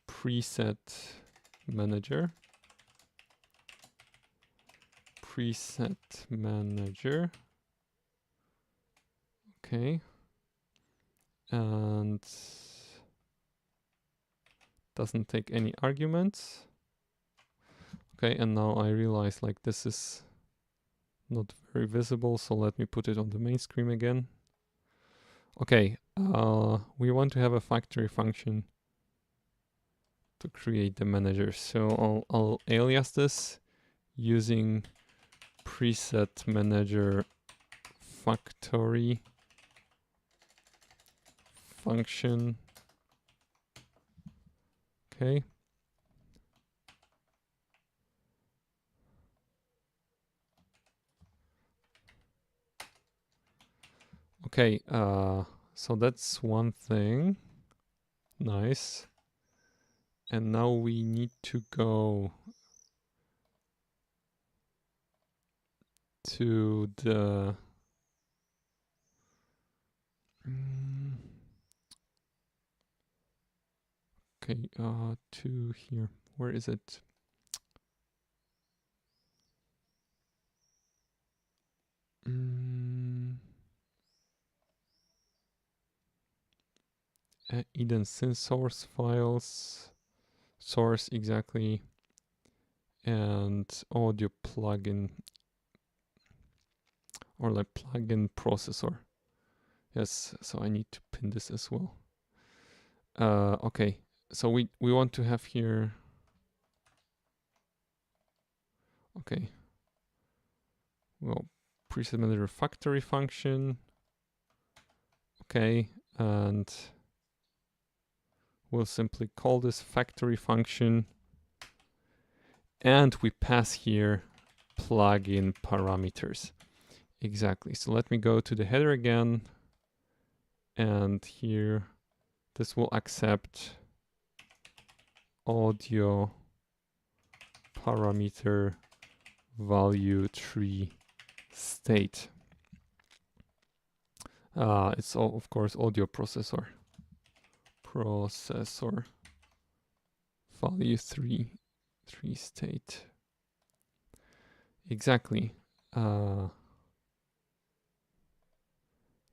preset manager. Okay. And doesn't take any arguments. Okay, and now I realize like this is not very visible, so let me put it on the main screen again. Okay, we want to have a factory function to create the manager. So I'll alias this using preset manager factory function. Okay. Okay, so that's one thing. Nice. And now we need to go to the okay, to here. Where is it? EdenSynth source files, source exactly, and audio plugin, or like plugin processor. Yes, so I need to pin this as well. Okay, so we want to have here, okay, well, preset manager factory function, okay, and we'll simply call this factory function, and we pass here plugin parameters. Exactly, so let me go to the header again, and here this will accept audio parameter value tree state. It's all, of course, audio processor value 3 state. Exactly.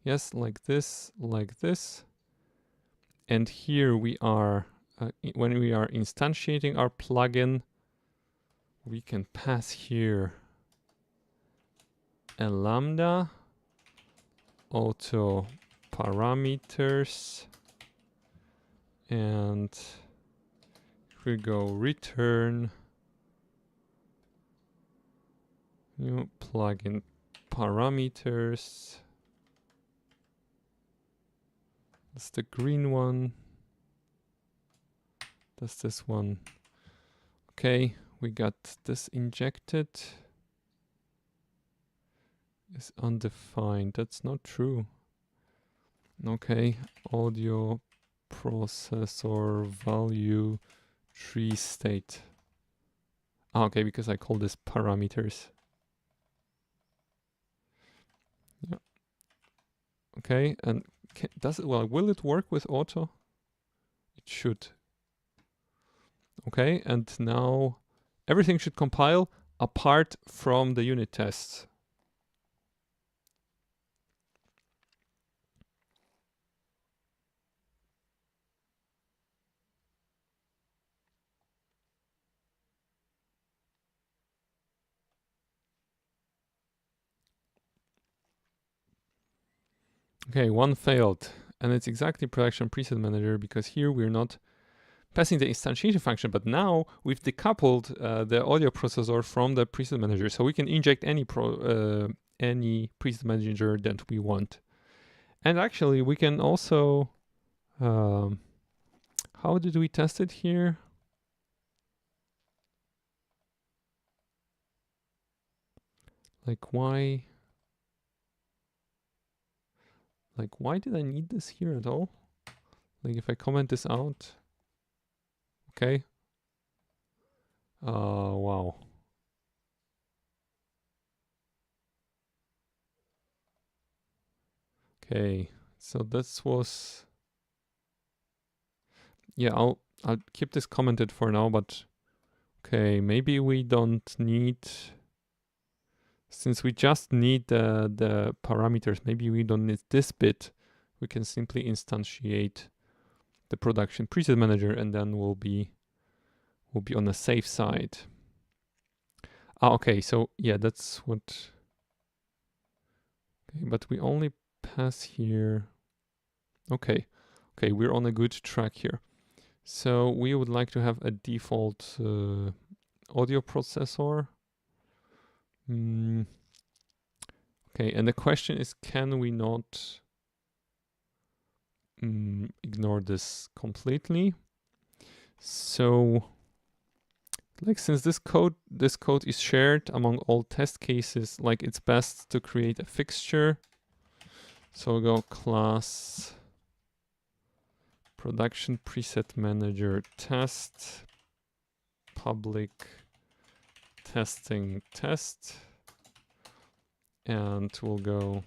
Yes, like this. And here we are, when we are instantiating our plugin, we can pass here a lambda auto parameters, and we go return new plugin parameters. That's the green one. That's this one. Okay, we got this injected. Is undefined. That's not true. Okay, audio processor value tree state. Okay, because I call this parameters. Yeah. Okay, and will it work with auto? It should. Okay, and now everything should compile apart from the unit tests. Okay, one failed, and it's exactly production preset manager, because here we're not passing the instantiation function, but now we've decoupled the audio processor from the preset manager, so we can inject any preset manager that we want. And actually, we can also, how did we test it here? Like why did I need this here at all? Like if I comment this out, okay. Wow. Okay, so this was, yeah, I'll keep this commented for now, but okay, maybe we don't need, since we just need the parameters, maybe we don't need this bit. We can simply instantiate the production preset manager, and then we'll be on the safe side. Okay, so yeah, that's what. Okay, but we only pass here. Okay, we're on a good track here. So we would like to have a default audio processor. Okay, and the question is, can we not ignore this completely? So, like, since this code is shared among all test cases, like, it's best to create a fixture. So we'll go class production preset manager test public testing test, and we'll go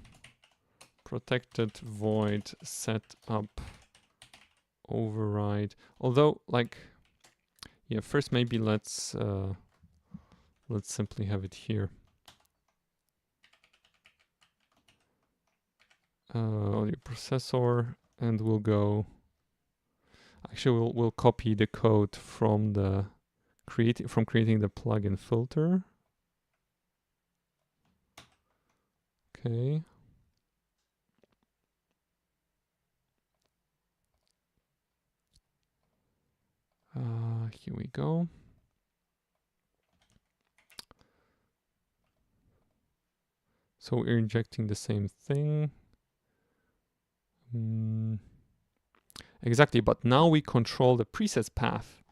protected void setup override. Although, like, yeah, first maybe let's simply have it here. audio processor, and we'll go. Actually, we'll copy the code from the creating the plugin filter. Okay. Here we go. So we're injecting the same thing. Exactly, but now we control the presets path.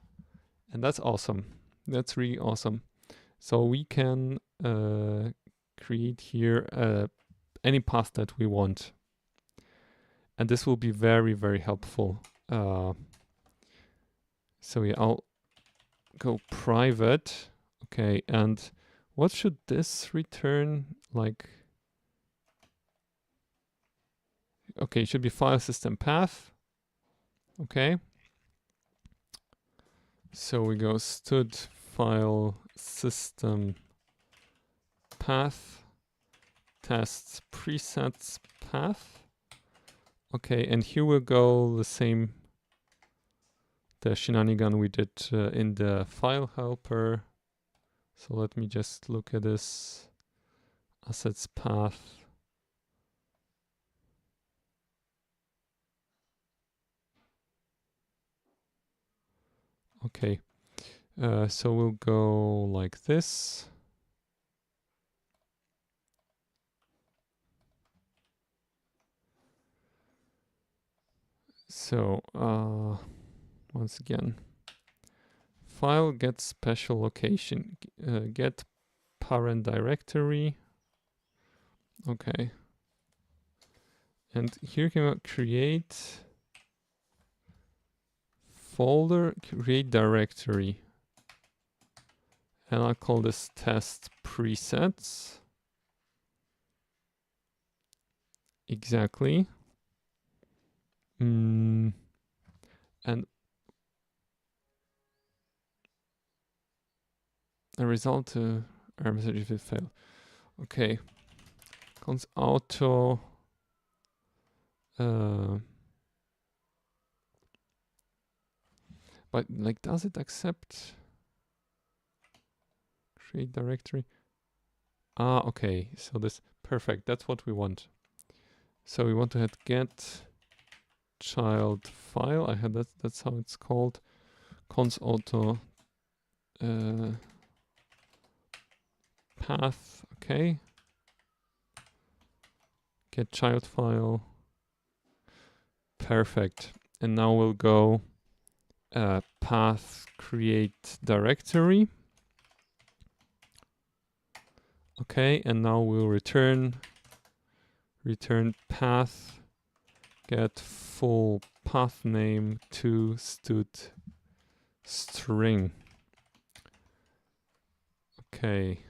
And that's awesome. That's really awesome. So we can create here any path that we want. And this will be very, very helpful. So yeah, I'll go private. Okay, and what should this return? Like, okay, it should be file system path. Okay. So we go stud file system path tests presets path. Okay, and here we'll go the same the shenanigan we did in the file helper. So let me just look at this assets path. Okay, so we'll go like this. So once again, file get special location, get parent directory. Okay. And here you can create folder, create directory. And I'll call this test presets. Exactly. And the result error message if it failed. Okay. Cons auto but like, does it accept create directory? Ah, okay. So this perfect. That's what we want. So we want to hit get child file. I had that. That's how it's called. Cons auto path. Okay. Get child file. Perfect. And now we'll go path create directory. Okay, and now we'll return path get full path name to stud string. Okay.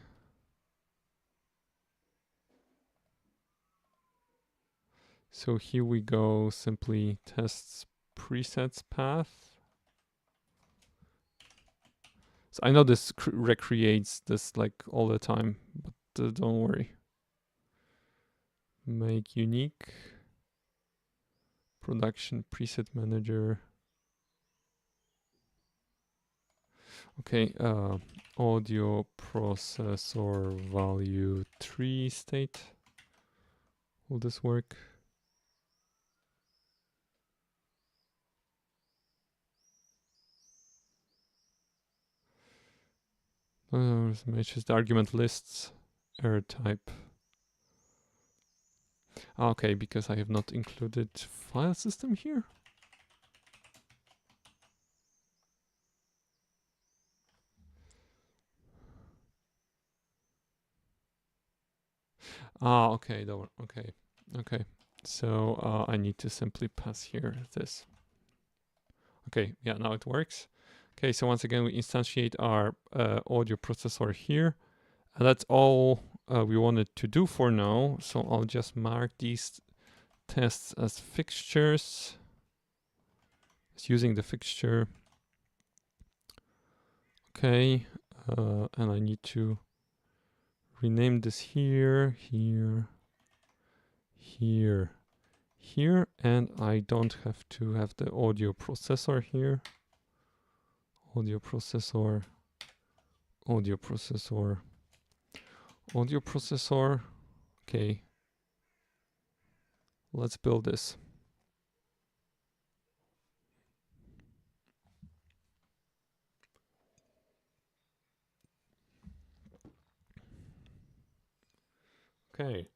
So here we go, simply tests presets path. So I know this recreates this like all the time, but don't worry. Make unique production preset manager. Okay, audio processor value 3 state. Will this work? Matches the argument lists error type. Okay, because I have not included file system here. Okay, okay. So I need to simply pass here this. Okay, yeah, now it works. Okay, so once again, we instantiate our audio processor here. And that's all we wanted to do for now. So I'll just mark these tests as fixtures. It's using the fixture. Okay, and I need to rename this here, here, here. here, and I don't have to have the audio processor here. Audio processor, audio processor, audio processor. Okay, let's build this. Okay.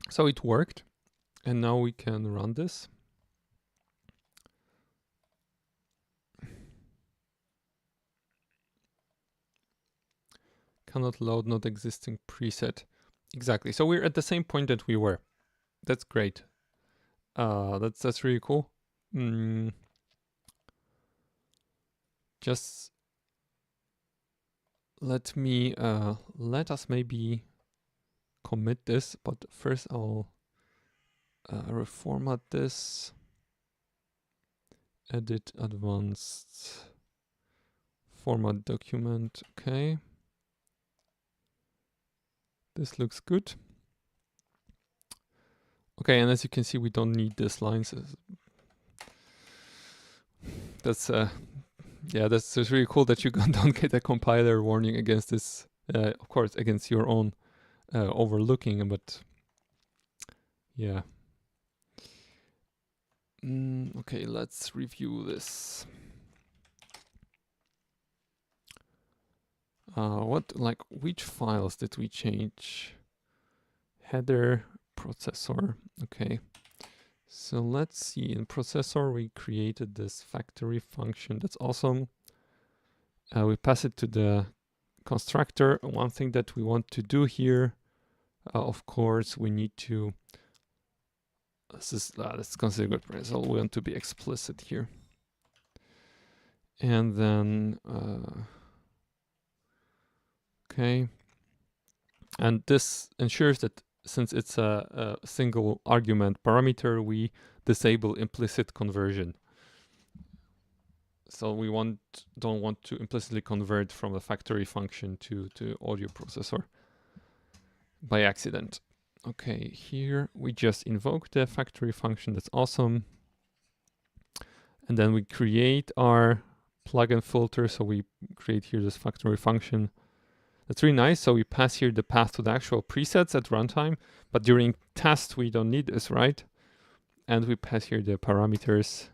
So it worked, and now we can run this. Cannot load not existing preset. Exactly. So we're at the same point that we were. That's great. That's really cool. Just let us maybe commit this, but first I'll reformat this. Edit advanced format document. Okay. This looks good. Okay, and as you can see, we don't need these lines. That's yeah, that's really cool that you don't get a compiler warning against this. Of course, against your own overlooking, but yeah. Okay, let's review this. Which files did we change? Header, processor. Okay. So let's see, in processor we created this factory function. That's awesome. We pass it to the constructor. One thing that we want to do here, of course, we need to, let's consider good print. So we want to be explicit here. And then, okay. And this ensures that since it's a single argument parameter, we disable implicit conversion. So we don't want to implicitly convert from the factory function to audio processor by accident. Okay, here we just invoke the factory function. That's awesome. And then we create our plugin filter. So we create here this factory function. That's really nice. So we pass here the path to the actual presets at runtime, but during test we don't need this, right? And we pass here the parameters.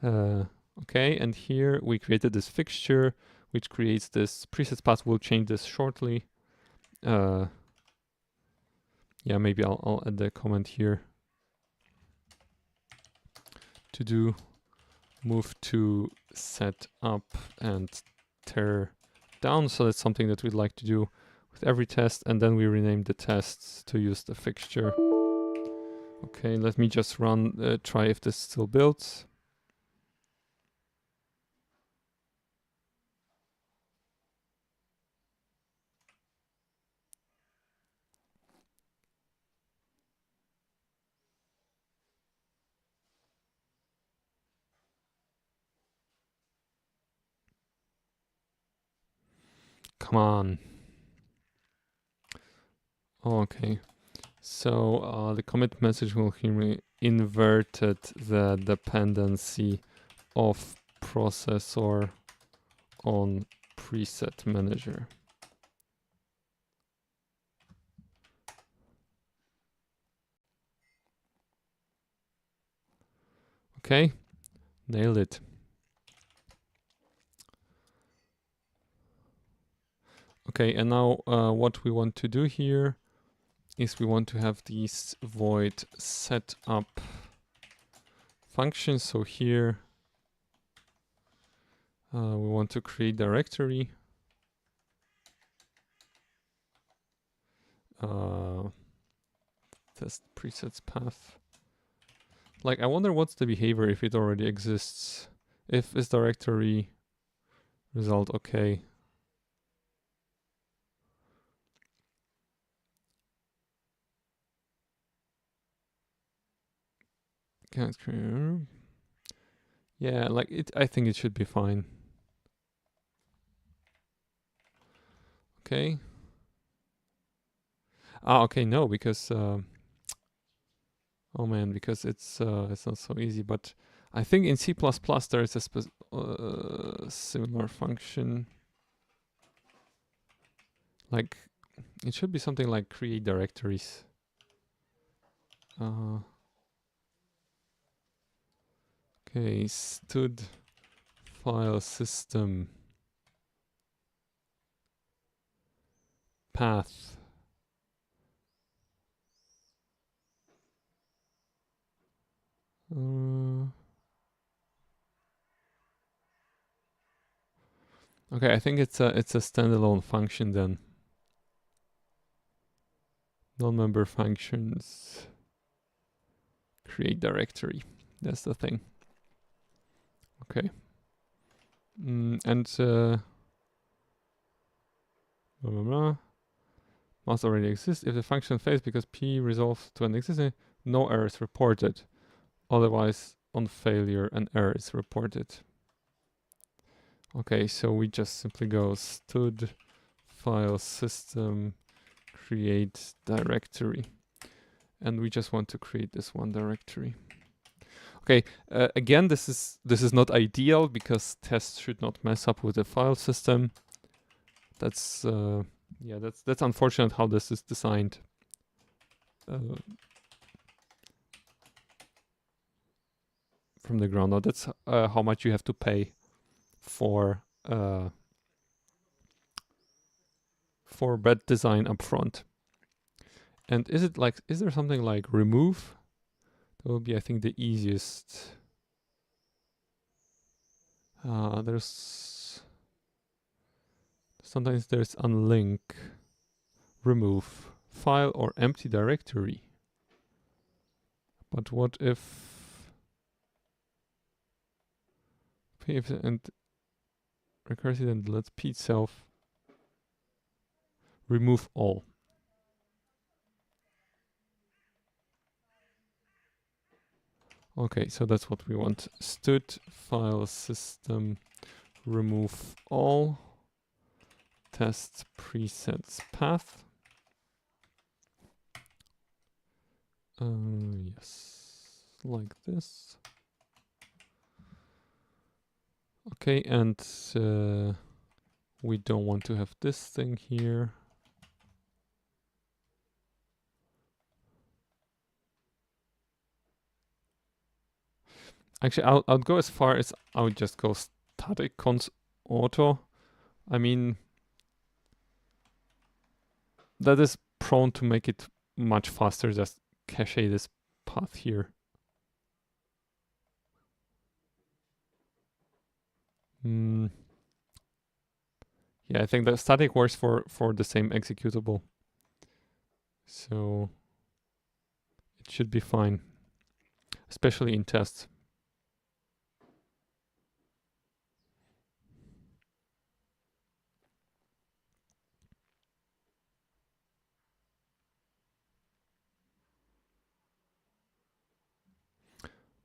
Okay, and here we created this fixture, which creates this presets path. We'll change this shortly. Yeah, maybe I'll add the comment here. To do move to set up and tear down. So that's something that we'd like to do with every test. And then we rename the tests to use the fixture. Okay, let me just run, try if this still builds. Come on. Okay. So the commit message will here inverted the dependency of processor on preset manager. Okay, nailed it. Okay, and now what we want to do here is we want to have these void setup functions. So here we want to create directory. Test presets path. Like, I wonder what's the behavior if it already exists. If is directory result okay. Can't create. Yeah, like it. I think it should be fine. Okay. Ah, okay. No, because Oh man, because it's not so easy. But I think in C++ there is a similar function. Like it should be something like create directories. Okay, stud file system path. Okay, I think it's a standalone function then. Non-member functions create directory. That's the thing. Okay. And blah, blah, blah. Must already exist. If the function fails because p resolves to an existing, no errors reported. Otherwise, on failure, an error is reported. Okay, so we just simply go stud file system create directory, and we just want to create this one directory. Okay, again, this is not ideal because tests should not mess up with the file system. That's yeah, that's unfortunate how this is designed. From the ground up. That's how much you have to pay for bad design upfront. And is there something like remove? That will be, I think, the easiest. Sometimes there's unlink, remove, file or empty directory. But what if and recursive and let's p itself remove all. Okay, so that's what we want. Stud file system remove all test presets path. Yes, like this. Okay, and we don't want to have this thing here. Actually, I'll go as far as I would just go static const auto. I mean, that is prone to make it much faster. Just cache this path here. Yeah, I think that static works for the same executable. So it should be fine, especially in tests.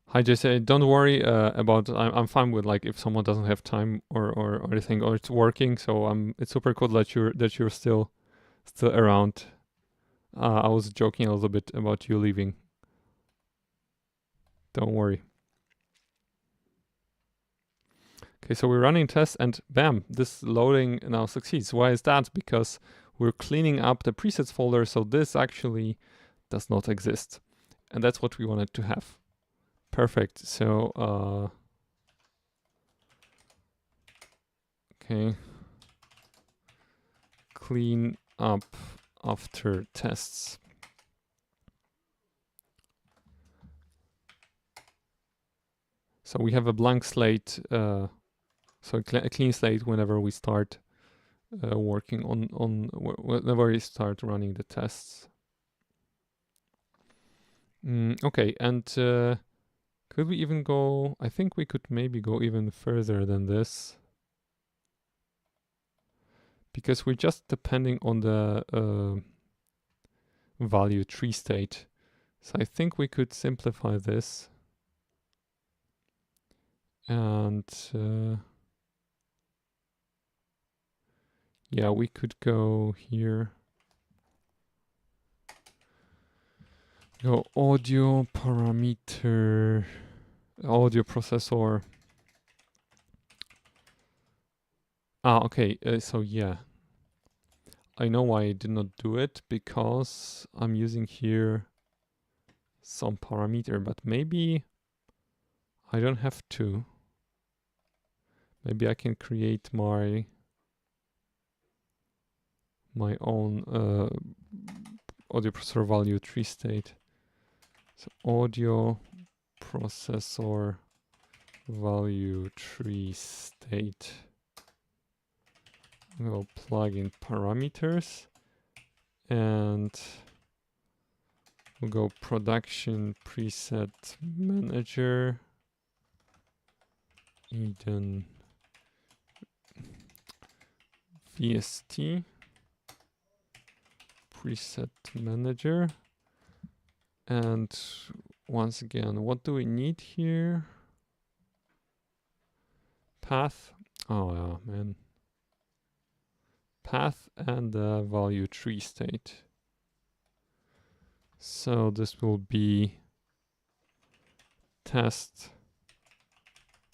Hi Jesse, don't worry about. I'm fine with like if someone doesn't have time or anything, or it's working. So it's super cool that you're still around. I was joking a little bit about you leaving. Don't worry. Okay, so we're running tests and bam, this loading now succeeds. Why is that? Because we're cleaning up the presets folder, so this actually does not exist. And that's what we wanted to have. Perfect. So okay. Clean up after tests. So we have a blank slate, so a clean slate whenever we start working whenever we start running the tests. Okay, and could we even go? I think we could maybe go even further than this, because we're just depending on the value tree state. So I think we could simplify this. And yeah, we could go here. Go audio parameter, audio processor. Okay, so yeah. I know why I did not do it, because I'm using here some parameter, but maybe I don't have to. Maybe I can create my own audio processor value tree state. So audio processor value tree state. We'll plug in parameters and we'll go production preset manager, Eden VST preset manager. And once again, what do we need here? Path. Oh yeah, man. Path and the value tree state. So this will be test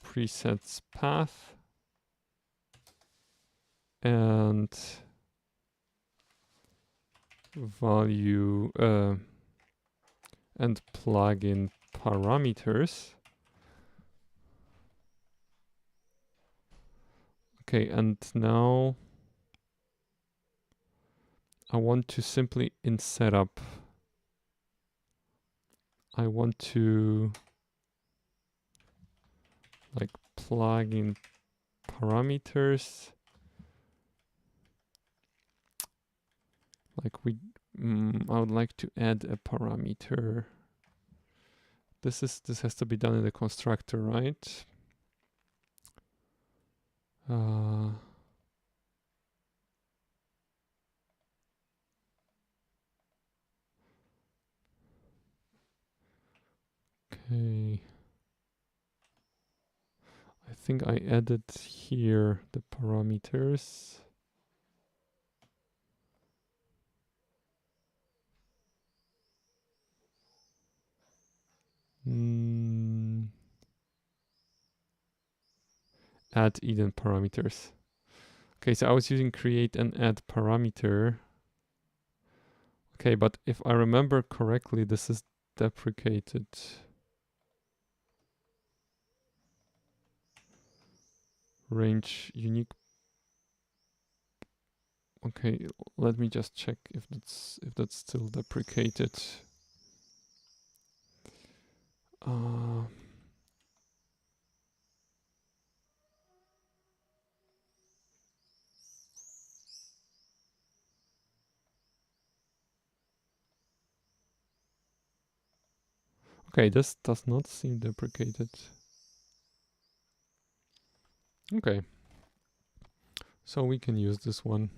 presets path and value and plugin parameters. Okay, and now I want to simply in setup, I want to like plug in parameters. Like I would like to add a parameter. This has to be done in the constructor, right? Okay. I think I added here the parameters. Add Eden parameters. Okay, so I was using create and add parameter. Okay, but if I remember correctly, this is deprecated. Range unique. Okay, let me just check if that's still deprecated. Okay, this does not seem deprecated. Okay, so we can use this one.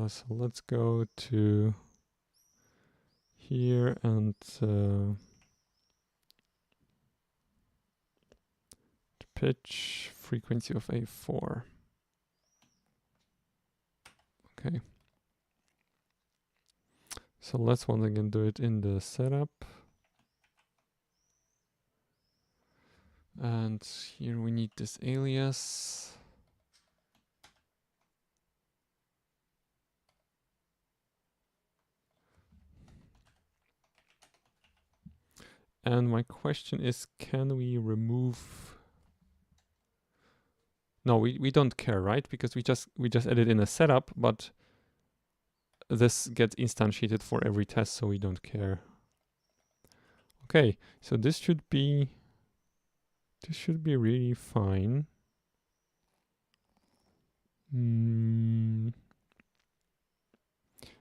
So let's go to here and pitch frequency of A4. Okay. So let's once again do it in the setup. And here we need this alias. And my question is, can we remove? No, we don't care, right? Because we just added in a setup, but this gets instantiated for every test, so we don't care. Okay, so this should be really fine.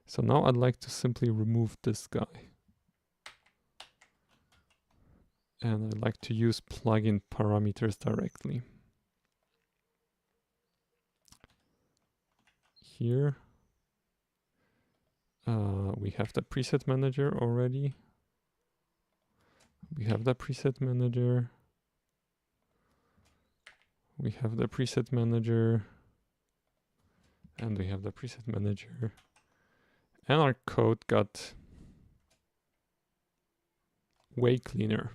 So now I'd like to simply remove this guy. And I'd like to use plugin parameters directly. Here, we have the preset manager already. We have the preset manager. We have the preset manager. And we have the preset manager. And our code got way cleaner.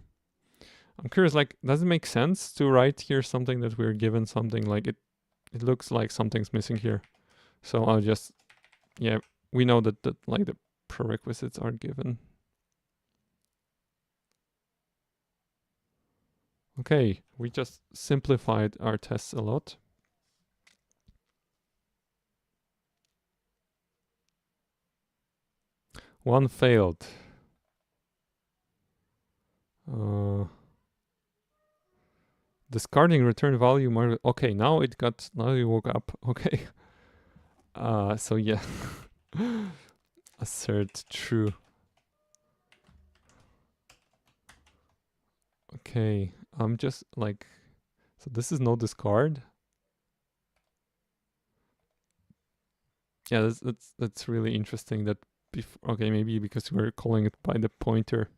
I'm curious, like, does it make sense to write here something that we're given something like it looks like something's missing here. So I'll just, yeah, we know that like the prerequisites are given. Okay, we just simplified our tests a lot. One failed. Discarding return value. Okay, now you woke up. Okay. So yeah. Assert true. Okay, I'm just like, so this is no discard. Yeah, that's really interesting that okay, maybe because we're calling it by the pointer.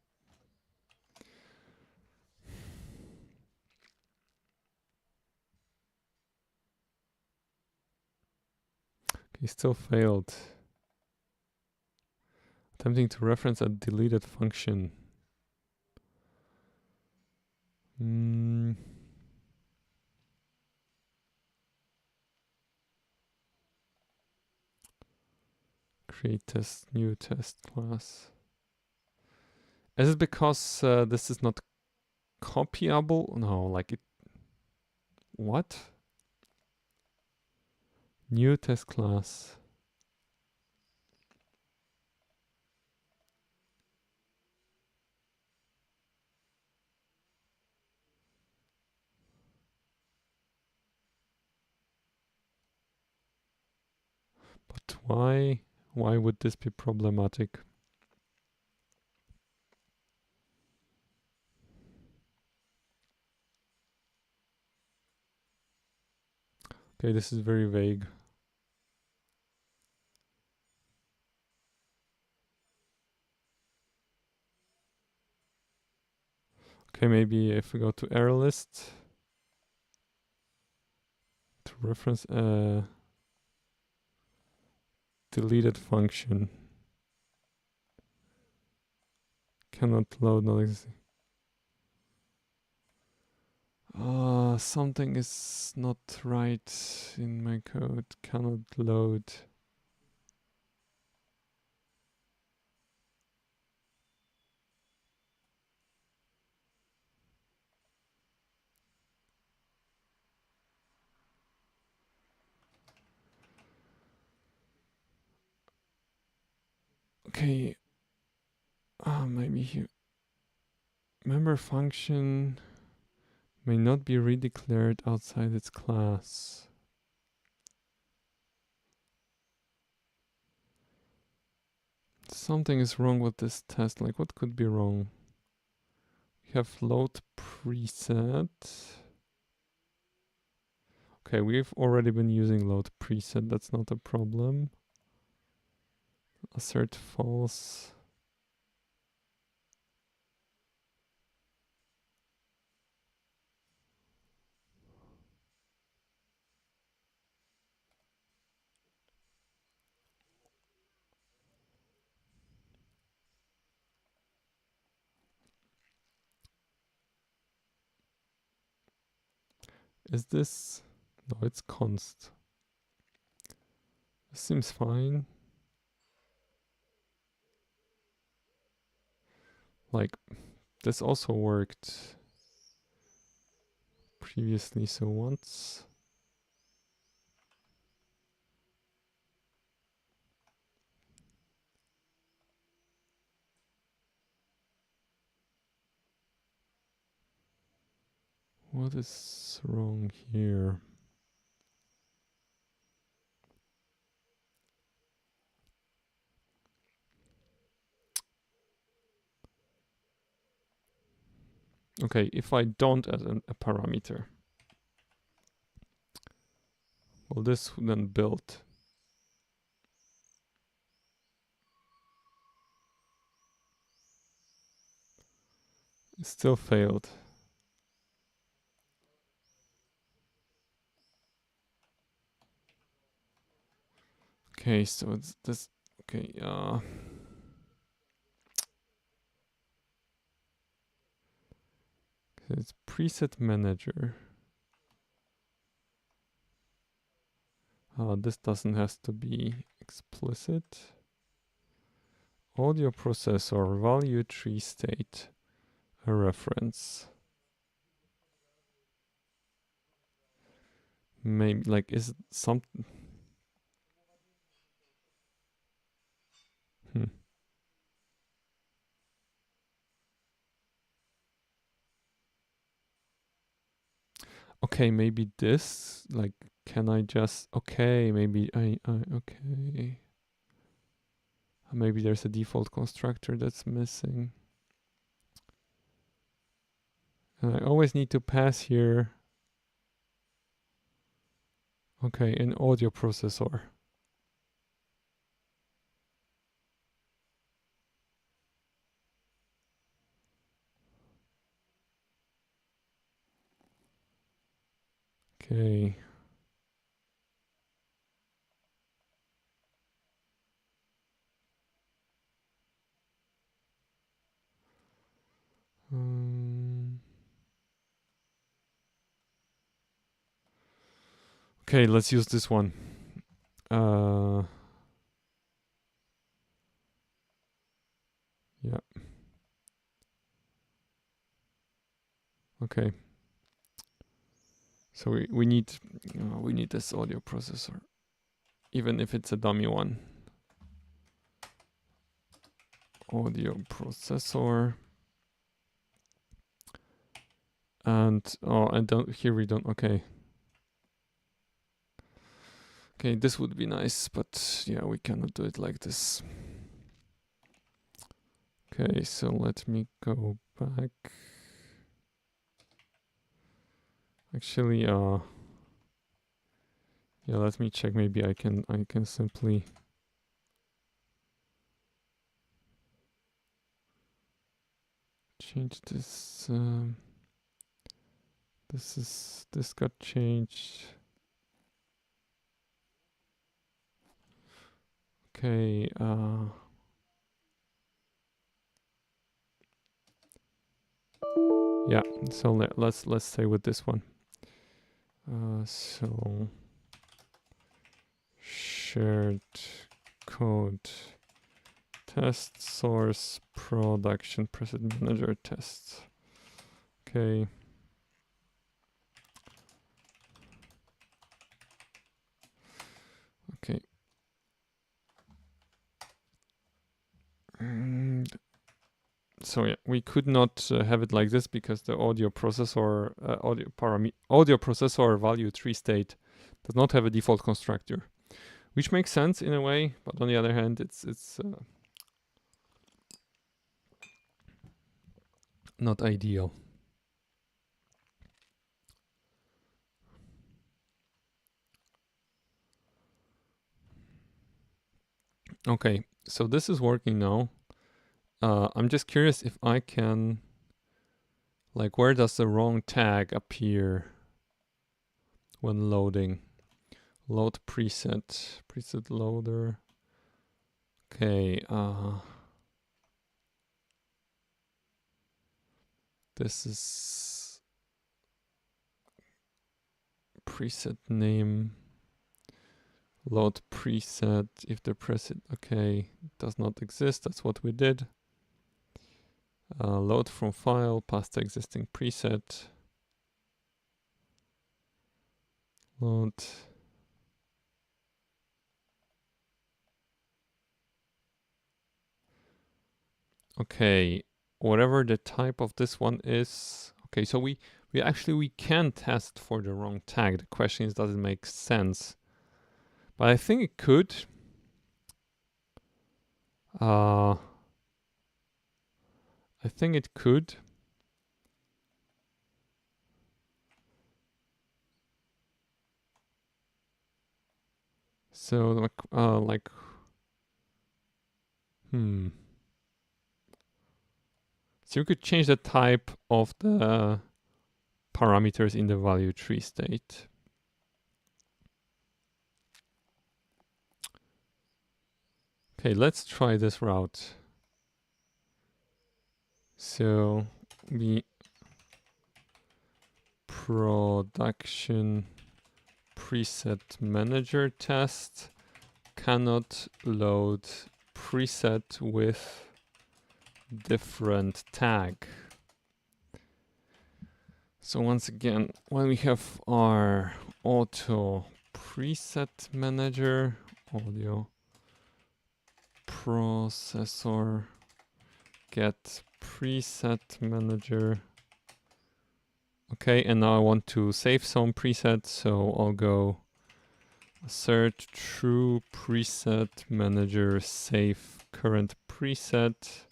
Okay, still failed. Attempting to reference a deleted function. Create test, new test class. Is it because this is not copyable? No, like it. What? New test class. But why? Why would this be problematic? Okay, this is very vague. Okay, maybe if we go to error list to reference a deleted function. Cannot load, not existing. Something is not right in my code. Cannot load. Okay. Maybe here. Member function may not be redeclared outside its class. Something is wrong with this test. Like, what could be wrong? We have load preset. Okay, we've already been using load preset. That's not a problem. Assert false. Is this? No, it's const. This seems fine. Like, this also worked previously, so once. What is wrong here? Okay, if I don't add a parameter, will this then build? It still failed. Okay, so it's this. Okay, It's preset manager. This doesn't have to be explicit. Audio processor value tree state a reference. Maybe like is it something? Okay, maybe this, like, can I just, okay, maybe okay. Maybe there's a default constructor that's missing. And I always need to pass here. Okay, an audio processor. Okay. Okay, let's use this one. Yeah. Okay. So we need this audio processor, even if it's a dummy one. Audio processor. And here we don't, okay. Okay, this would be nice, but yeah, we cannot do it like this. Okay, so let me go back. Actually, yeah, let me check. Maybe I can simply change this. This got changed. Okay, yeah, so let's stay with this one. So shared code test source production preset manager test. Okay. Okay. And so yeah, we could not have it like this because the audio processor audio processor value tree state does not have a default constructor, which makes sense in a way, but on the other hand, it's not ideal. Okay, so this is working now. I'm just curious if I can, like, where does the wrong tag appear when loading? Load preset loader. Okay, this is preset name. Load preset if the preset, okay, does not exist. That's what we did. Load from file, past the existing preset. Load. Okay, whatever the type of this one is. Okay, so we can test for the wrong tag. The question is, does it make sense? But I think it could. I think it could. So like so you could change the type of the parameters in the value tree state. Okay, let's try this route. So we production preset manager test cannot load preset with different tag. So once again, when we have our auto preset manager, audio processor get preset manager. Okay, and now I want to save some presets, so I'll go assert true preset manager save current preset.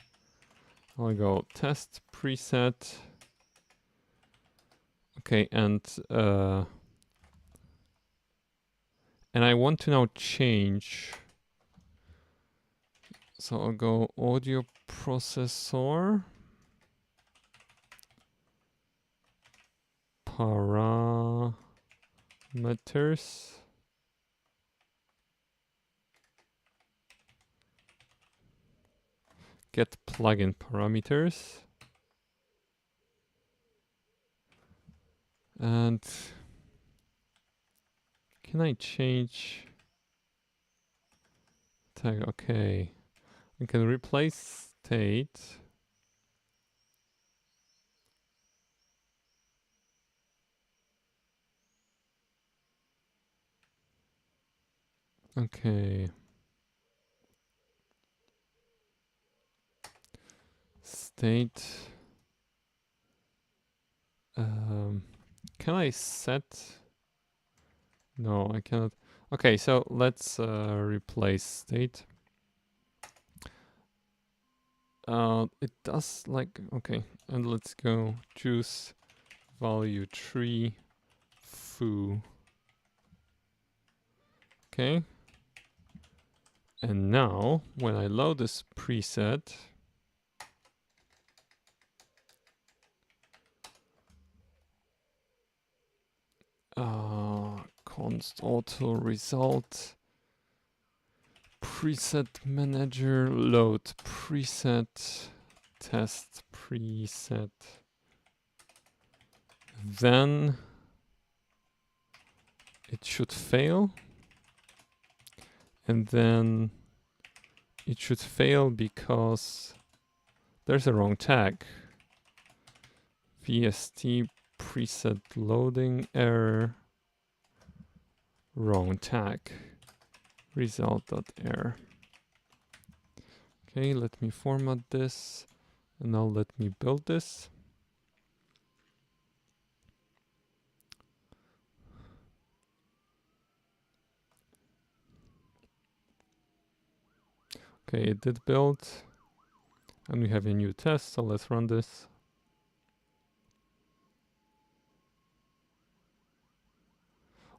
I'll go test preset. Okay, and I want to now change. So I'll go audio processor parameters get plugin parameters. And can I change tag? Okay, I can replace state. Okay. State. Can I set? No, I cannot. Okay, so let's replace state. It does like, okay, and let's go JUCE value tree foo. Okay. And now when I load this preset, const auto result preset manager load preset test preset, then it should fail, and then it should fail because there's a wrong tag. VST preset loading error, wrong tag, result.error. Okay, let me format this, and now let me build this. Okay, it did build, and we have a new test, so let's run this.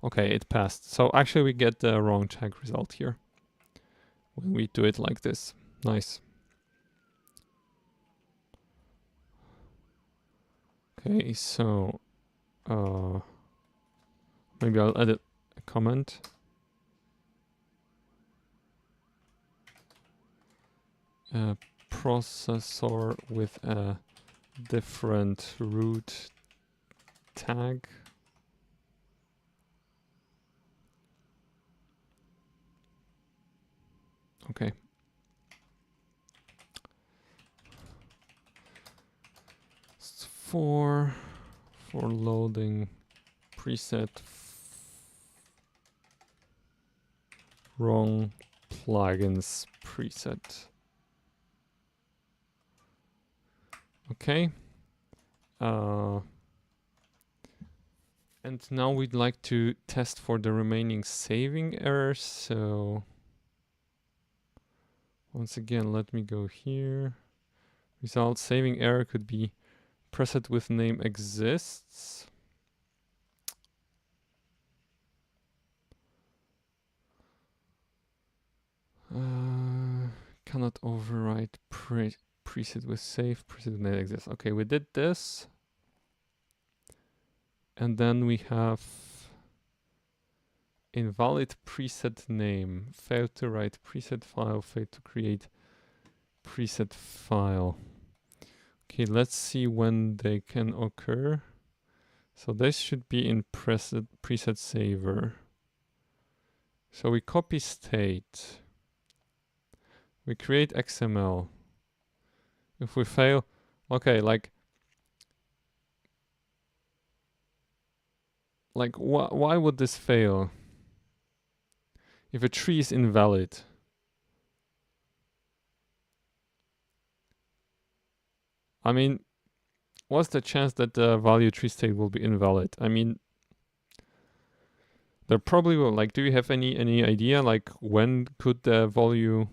Okay, it passed. So actually we get the wrong tag result here when we do it like this. Nice. Okay, so maybe I'll edit a comment. Processor with a different root tag. Okay. For loading preset wrong plugins preset. Okay. And now we'd like to test for the remaining saving errors. So once again, let me go here. Result saving error could be preset with name exists. Cannot overwrite preset with save, preset with name exists. Okay, we did this. And then we have invalid preset name, failed to write preset file, failed to create preset file. Okay, let's see when they can occur. So this should be in preset saver. So we copy state. We create XML. If we fail, okay, like why would this fail? If a tree is invalid. I mean, what's the chance that the value tree state will be invalid? I mean, there probably will. Like, do you have any idea? Like, when could the audio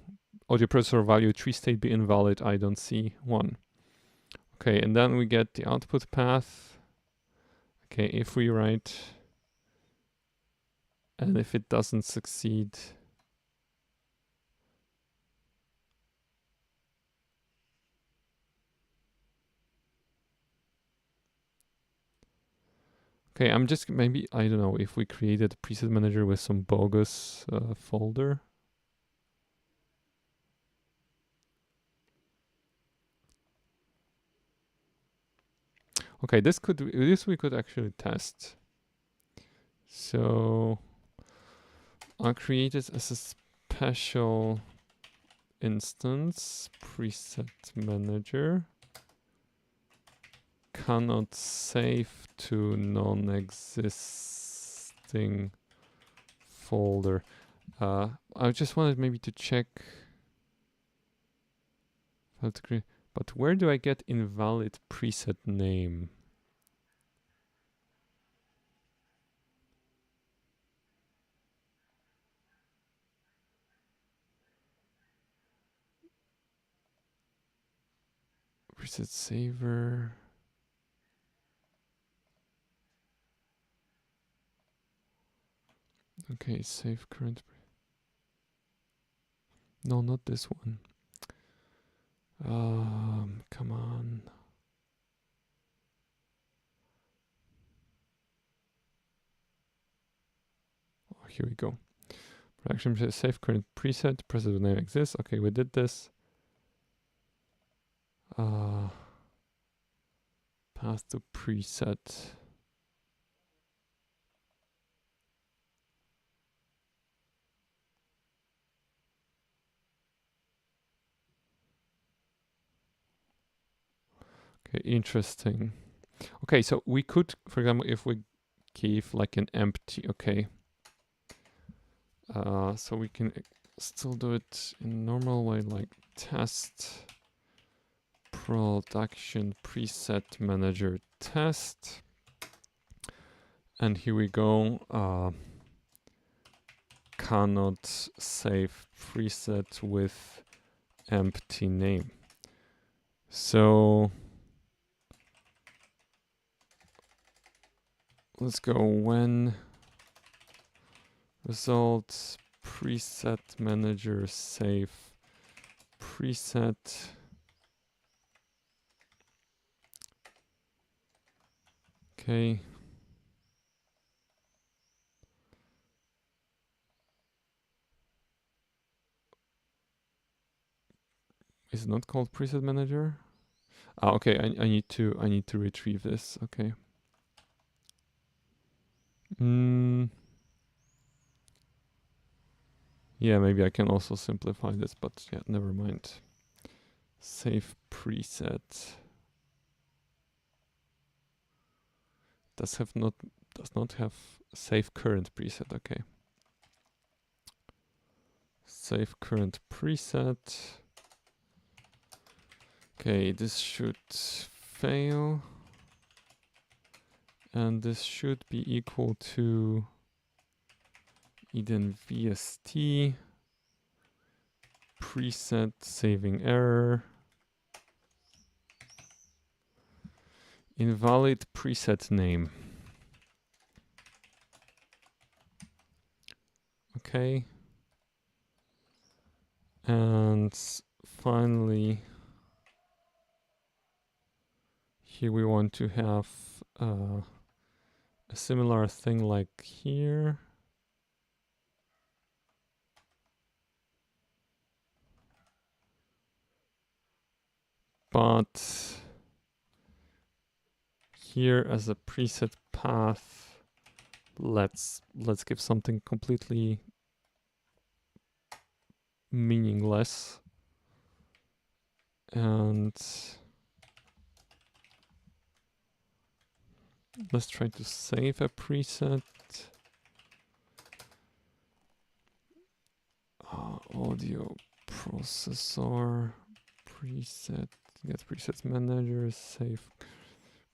processor value tree state be invalid? I don't see one. Okay, and then we get the output path. Okay, if we write, and if it doesn't succeed, okay, I'm just maybe, I don't know, if we created a preset manager with some bogus folder. Okay, this we could actually test. So I'll create it as a special instance, preset manager. Cannot save to non-existing folder. I just wanted maybe to check. But where do I get invalid preset name? Preset saver. Okay, save current. No, not this one. Come on. Oh, here we go. Production save current preset. Preset name exists. Okay, we did this. Path to preset. Okay, interesting. Okay, so we could, for example, if we give like an empty, okay. So we can still do it in normal way, like test production preset manager test. And here we go. Cannot save preset with empty name. So let's go when results preset manager save preset. Okay. Is it not called preset manager? Ah, okay. I need to retrieve this. Okay. Yeah, maybe I can also simplify this, but yeah, never mind. Save preset. Does not have save current preset. Okay. Save current preset. Okay, this should fail. And this should be equal to EdenVST preset saving error. Invalid preset name. Okay. And finally, here we want to have a similar thing like here. But here as a preset path, let's give something completely meaningless. And let's try to save a preset. Audio processor preset, get presets manager, save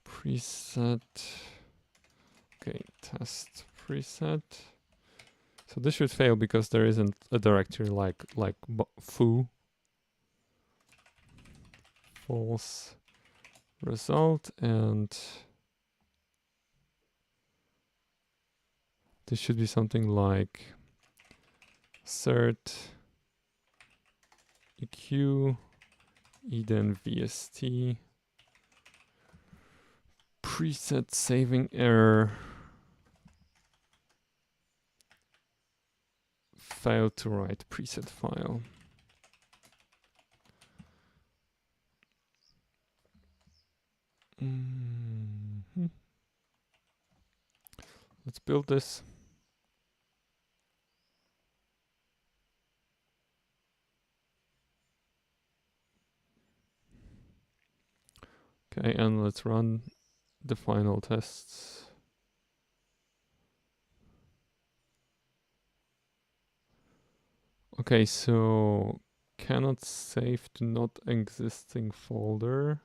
preset. Okay, test preset. So this should fail because there isn't a directory like foo. False result, and this should be something like cert eq eden vst preset saving error, failed to write preset file. Let's build this. Okay, and let's run the final tests. Okay, so cannot save to not existing folder.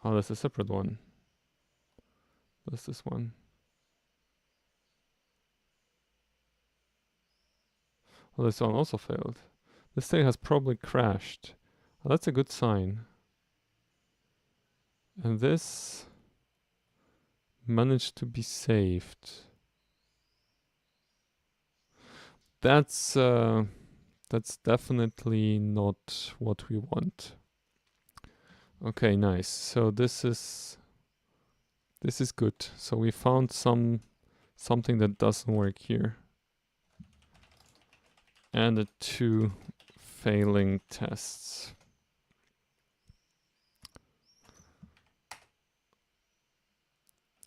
Oh, that's a separate one. That's this one. Oh, this one also failed. This thing has probably crashed. Oh, that's a good sign. And this managed to be saved. That's definitely not what we want. Okay, nice. So this is good. So we found something that doesn't work here. And the 2 failing tests.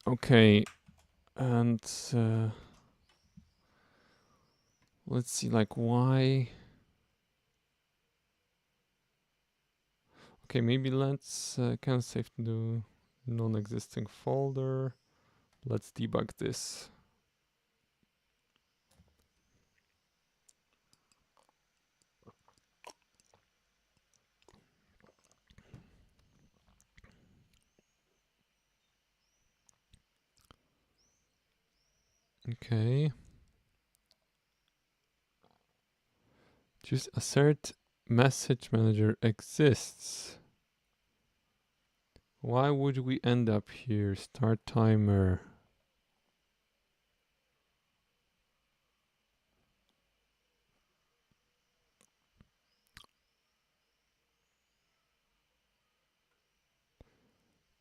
Okay, and let's see, like, why? Okay, maybe let's can save to non-existing folder. Let's debug this. Okay. Just assert message manager exists. Why would we end up here? Start timer.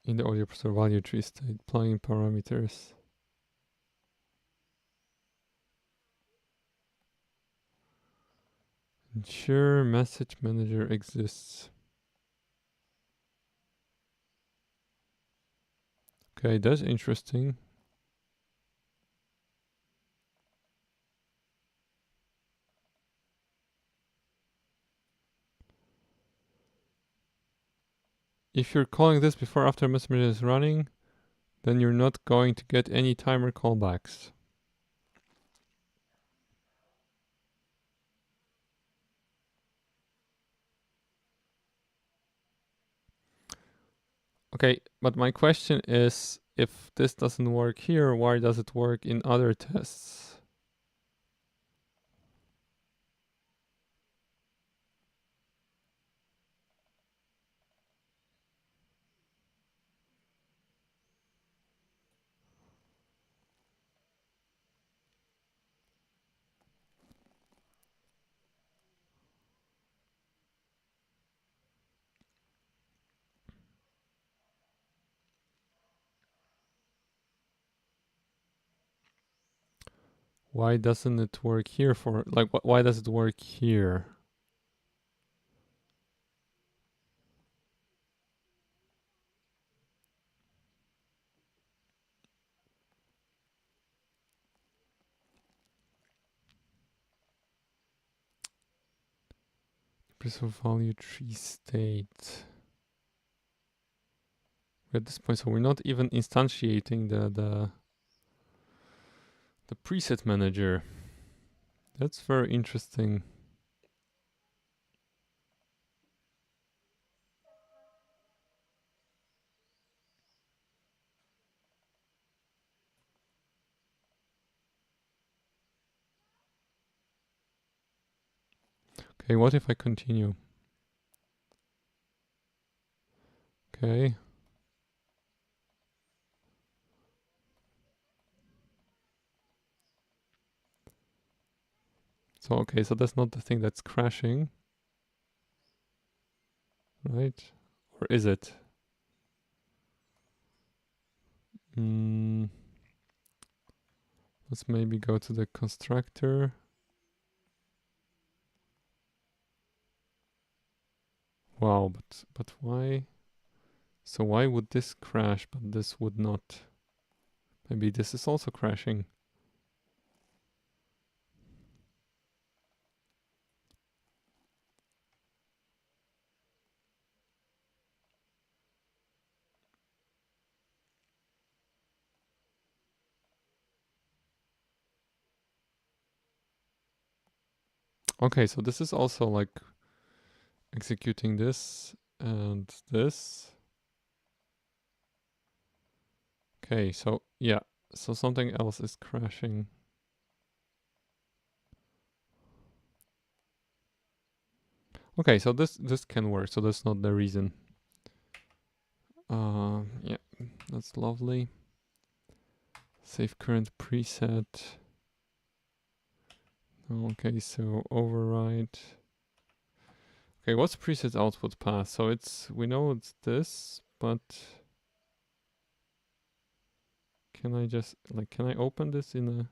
In the audio processor value tree state, plugin parameters. Ensure message manager exists. Okay, that's interesting. If you're calling this before after message manager is running, then you're not going to get any timer callbacks. Okay, but my question is, if this doesn't work here, why does it work in other tests? Why doesn't it work here for, like, why does it work here? preserve value tree state. At this point, so we're not even instantiating the preset manager. That's very interesting. Okay, what if I continue? Okay. So, okay, so that's not the thing that's crashing. Right? Or is it? Let's maybe go to the constructor. Wow, but why? So why would this crash, but this would not? Maybe this is also crashing. Okay, so this is also like executing this and this. Okay, so yeah, so something else is crashing. Okay, so this can work, so that's not the reason. Yeah, that's lovely. Save current preset. Okay, so override. Okay, what's preset output path? So it's, we know it's this, but can I just, like, can I open this in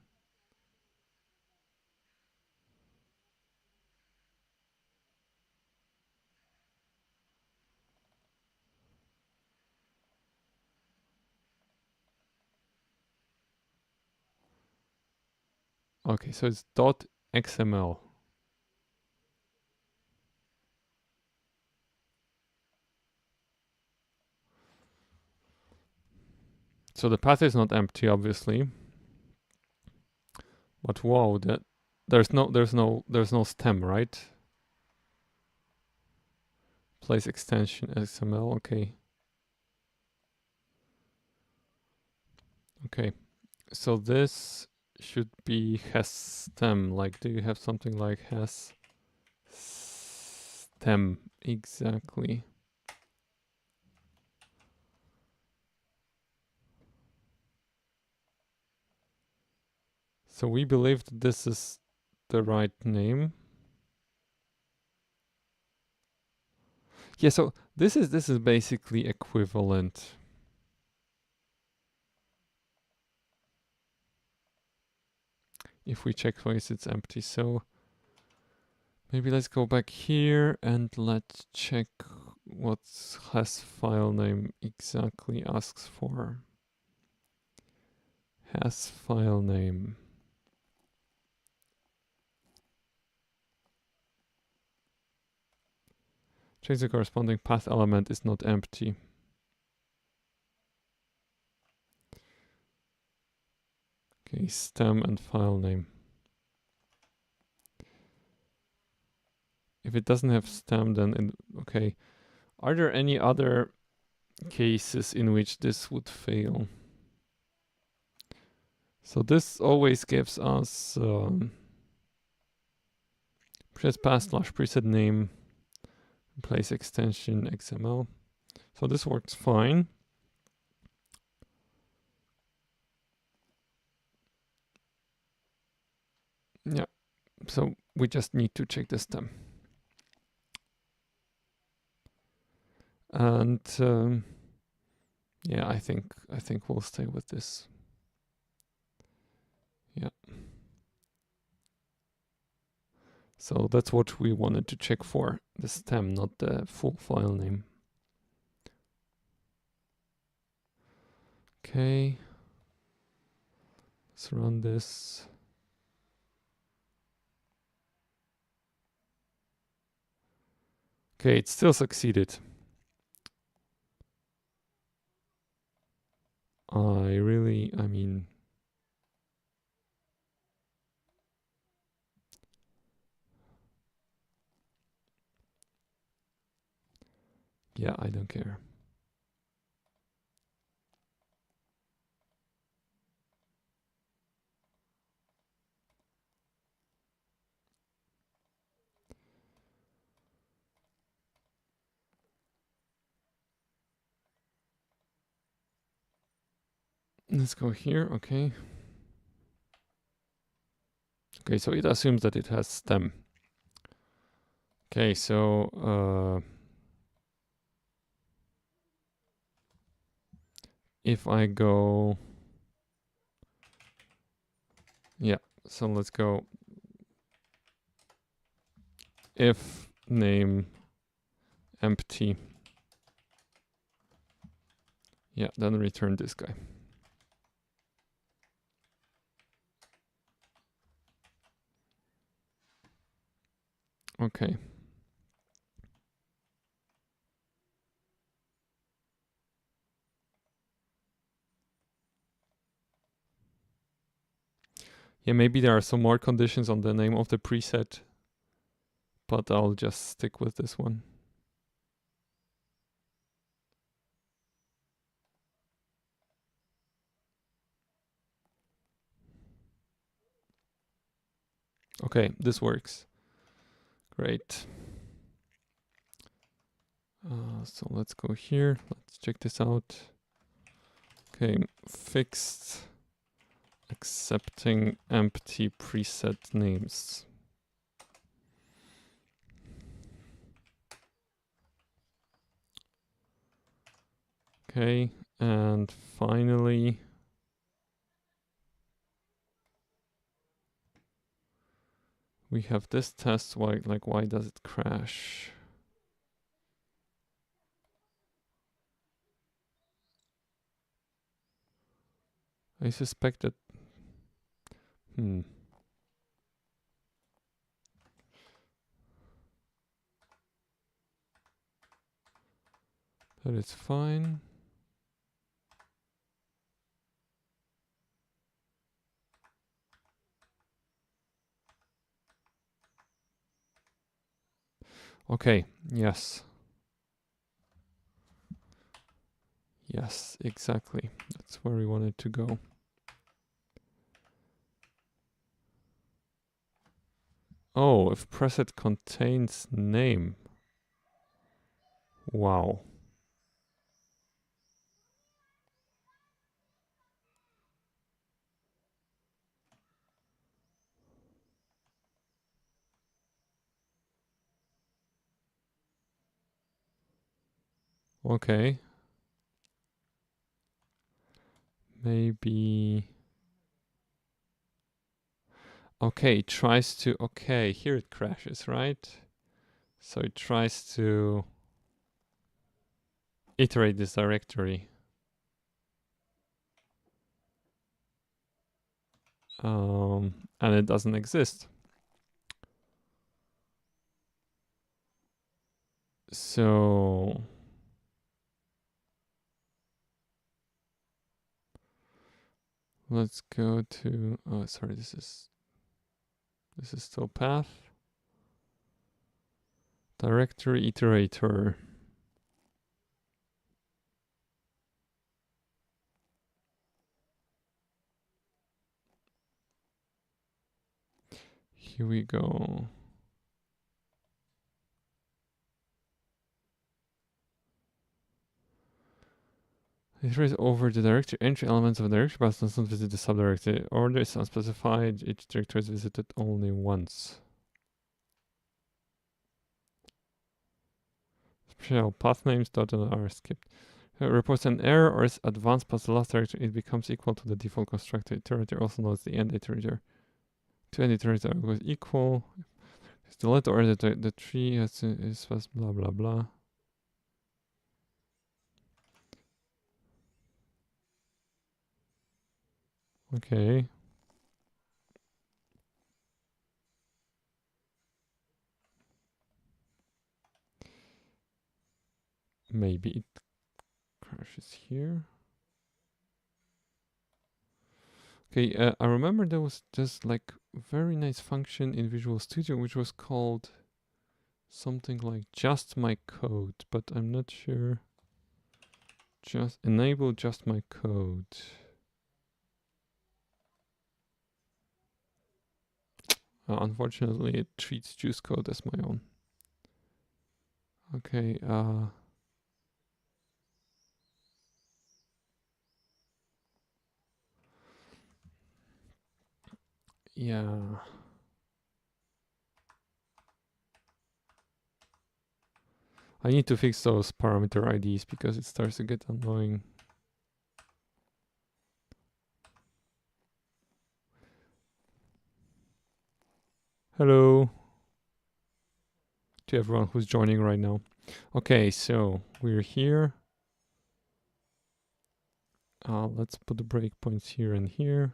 a... Okay, so it's .xml. So the path is not empty, obviously. But wow, that there's no stem, right? Place extension XML, okay. Okay, so this should be has stem. Like, do you have something like has stem? Exactly. So we believe that this is the right name. Yeah, so this is basically equivalent. If we check twice, it's empty. So maybe let's go back here and let's check what has file name exactly asks for. Has file name. Check the corresponding path element is not empty. Okay, stem and file name. If it doesn't have stem, then okay. Are there any other cases in which this would fail? So this always gives us preset path / preset name, place extension XML. So this works fine. Yeah, so we just need to check the stem. And yeah, I think we'll stay with this. Yeah. So that's what we wanted to check for, the stem, not the full file name. Okay. Let's run this. Okay, it still succeeded. I mean, yeah, I don't care. Let's go here, okay. Okay, so it assumes that it has stem. Okay, so if I go, yeah, so let's go if name empty. Yeah, then return this guy. Okay. Yeah, maybe there are some more conditions on the name of the preset, but I'll just stick with this one. Okay, this works. Great. So let's go here. Let's check this out. Okay, fixed accepting empty preset names. Okay, and finally, we have this test. Why does it crash? I suspect that, that it's fine. Okay, yes. Yes, exactly. That's where we wanted to go. Oh, if preset contains name. Wow. Okay. Maybe. Okay, it tries to. Okay, here it crashes, right? So it tries to iterate this directory. And it doesn't exist. So let's go to, oh, sorry, this is still path. Directory iterator. Here we go. Iterate over the directory entry elements of a directory, but does not visit the subdirectory. Order is unspecified. Each directory is visited only once. Special path names are skipped. Reports an error or is advanced past the last directory, it becomes equal to the default constructor. Iterator also knows the end iterator. Two end iterator equals equal. It's the letter or the tree is first blah blah blah. Okay. maybe it crashes here. Okay, I remember there was just like very nice function in Visual Studio which was called something like just my code, but I'm not sure. Just enable just my code. Unfortunately, it treats JUCE code as my own. Okay, yeah. I need to fix those parameter IDs because it starts to get annoying. Hello to everyone who's joining right now. Okay, so we're here. Let's put the breakpoints here and here.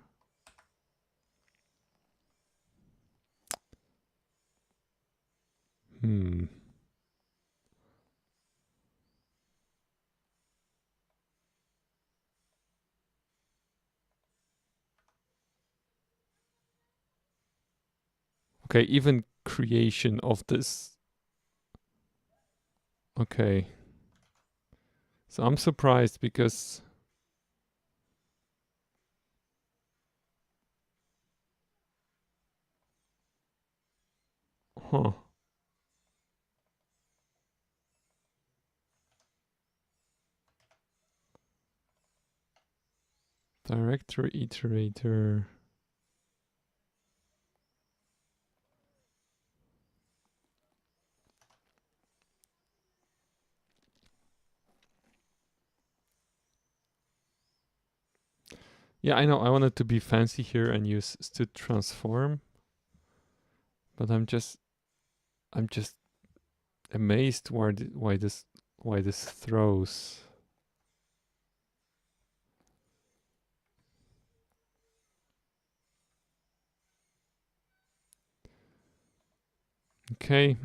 Okay, even creation of this. Okay. So I'm surprised because directory iterator. Yeah, I know I wanted to be fancy here and use std transform, but I'm just amazed why this throws. Okay,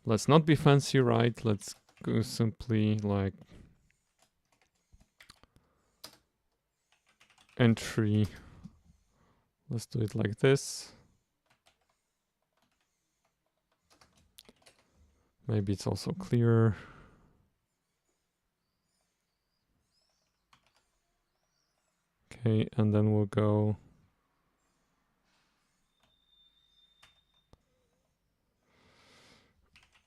let's not be fancy, right? Let's go simply like entry. Let's do it like this. Maybe it's also clearer. Okay, and then we'll go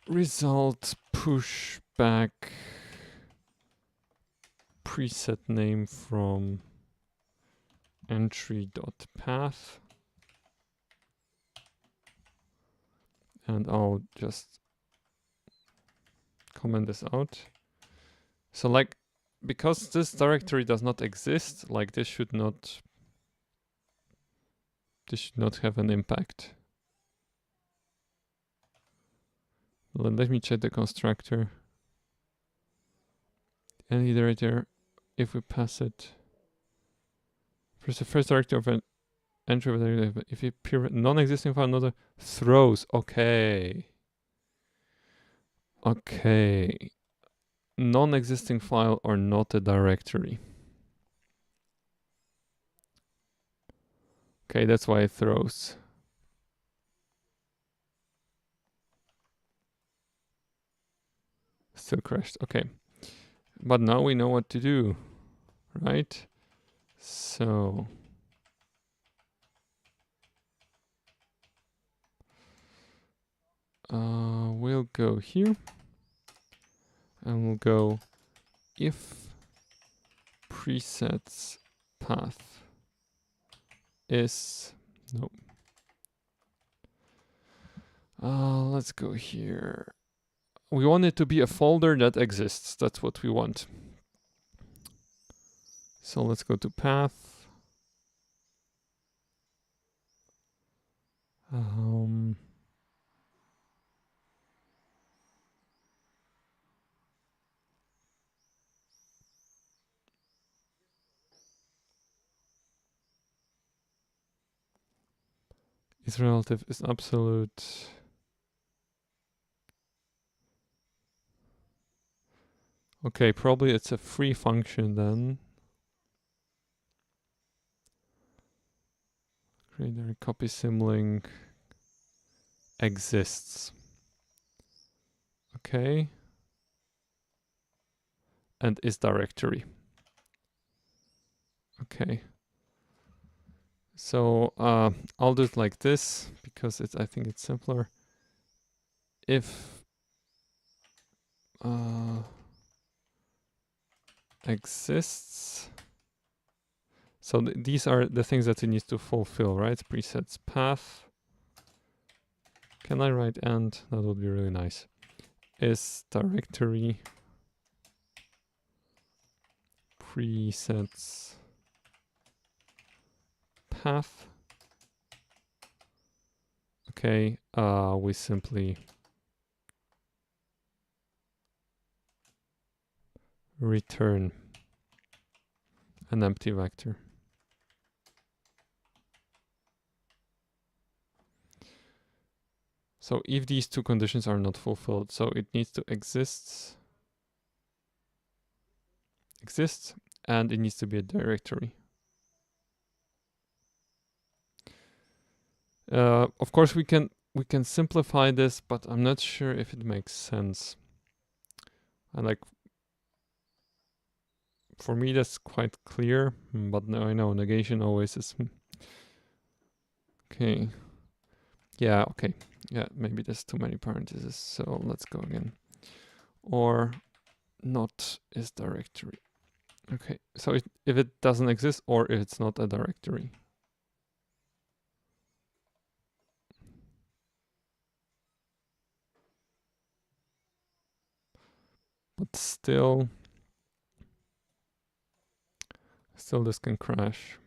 result push back preset name from entry.path. And I'll just comment this out. So like, because this directory does not exist, like this should not have an impact. Let me check the constructor. And iterator, if we pass it, first the first directory of an entry, if you appear non-existing file, another throws. Okay. Okay. Non-existing file or not a directory. Okay, that's why it throws. Still crashed. Okay. But now we know what to do, right? So we'll go here and we'll go if presets path is no. Let's go here. We want it to be a folder that exists. That's what we want. So let's go to path. Is relative, is absolute. Okay, probably it's a free function then. Create copy symlink exists. Okay. And is directory. Okay. So I'll do it like this because I think it's simpler. If exists, so these are the things that it needs to fulfill, right? Presets path. Can I write and? That would be really nice. Is directory presets path. Okay, we simply return an empty vector. So if these two conditions are not fulfilled, so it needs to exist, and it needs to be a directory. Of course, we can simplify this, but I'm not sure if it makes sense. And like, for me, that's quite clear, but now I know negation always is. Okay. Yeah, okay. Yeah, maybe there's too many parentheses, so let's go again. Or not is directory. Okay, so if it doesn't exist or if it's not a directory. But still this can crash.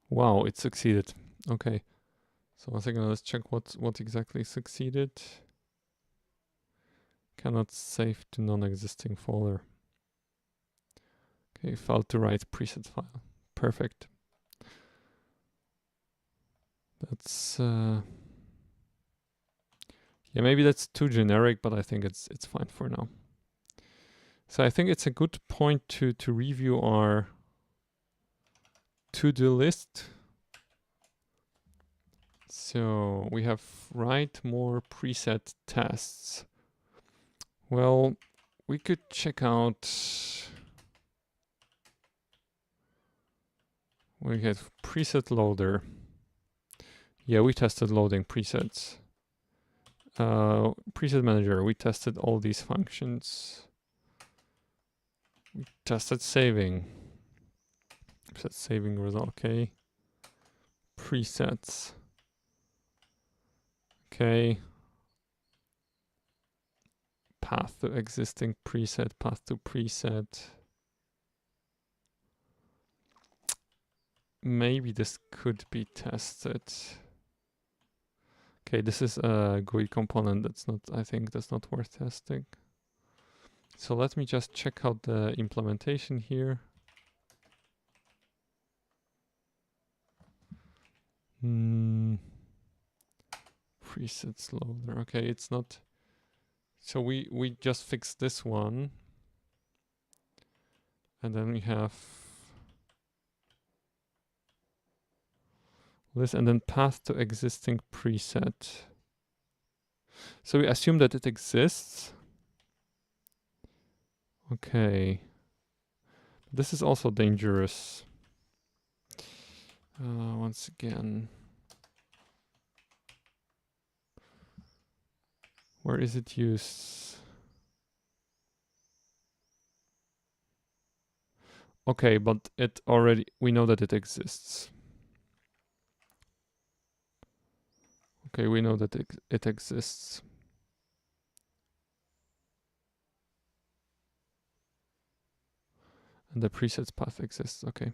Wow, it succeeded. Okay. So once again, let's check what exactly succeeded. Cannot save to non-existing folder. Okay, failed to write preset file. Perfect. That's yeah, maybe that's too generic, but I think it's fine for now. So I think it's a good point to review our to-do list. So we have write more preset tests. Well, we could check out. We have preset loader. Yeah, we tested loading presets. Preset manager, we tested all these functions. We tested saving. Preset saving was okay. Presets. Okay. Path to existing preset, path to preset. Maybe this could be tested. Okay, this is a GUI component that's not, I think that's not worth testing. So let me just check out the implementation here. Presets loader. Okay, it's not. So we just fixed this one. And then we have this and then path to existing preset. So we assume that it exists. Okay. This is also dangerous. Once again. Where is it used? Okay, but it already, we know that it exists. Okay, we know that it exists. And the presets path exists, okay.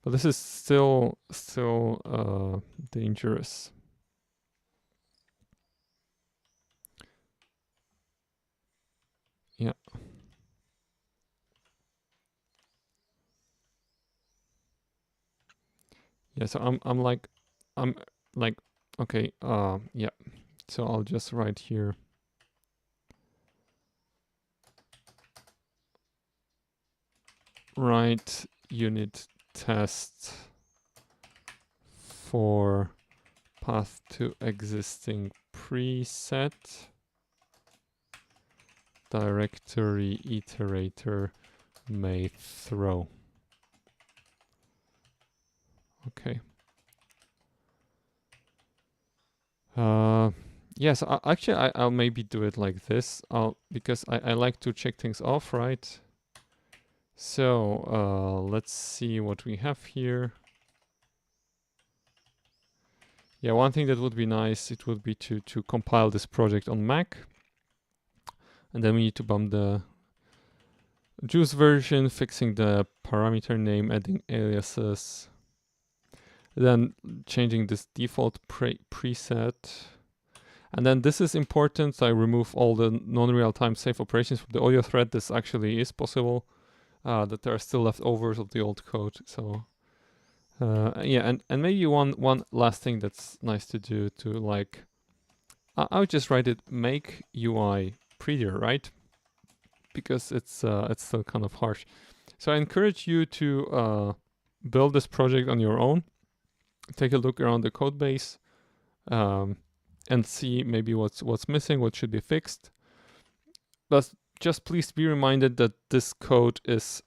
But this is still dangerous. Yeah. Yeah, so I'm like, I'm like, okay, yeah. So I'll just write here. Write unit test for path to existing preset directory iterator may throw. Okay. Yes, actually, I'll maybe do it like this. Because I like to check things off, right? So let's see what we have here. Yeah, one thing that would be nice, it would be to compile this project on Mac. And then we need to bump the JUCE version, fixing the parameter name, adding aliases. Then changing this default preset. And then this is important. So I remove all the non-real-time safe operations from the audio thread. This actually is possible. That there are still leftovers of the old code. So yeah, and maybe one last thing that's nice to do to like, I would just write it make UI prettier, right? Because it's still kind of harsh. So I encourage you to build this project on your own. Take a look around the code base and see maybe what's missing, what should be fixed. But just please be reminded that this code is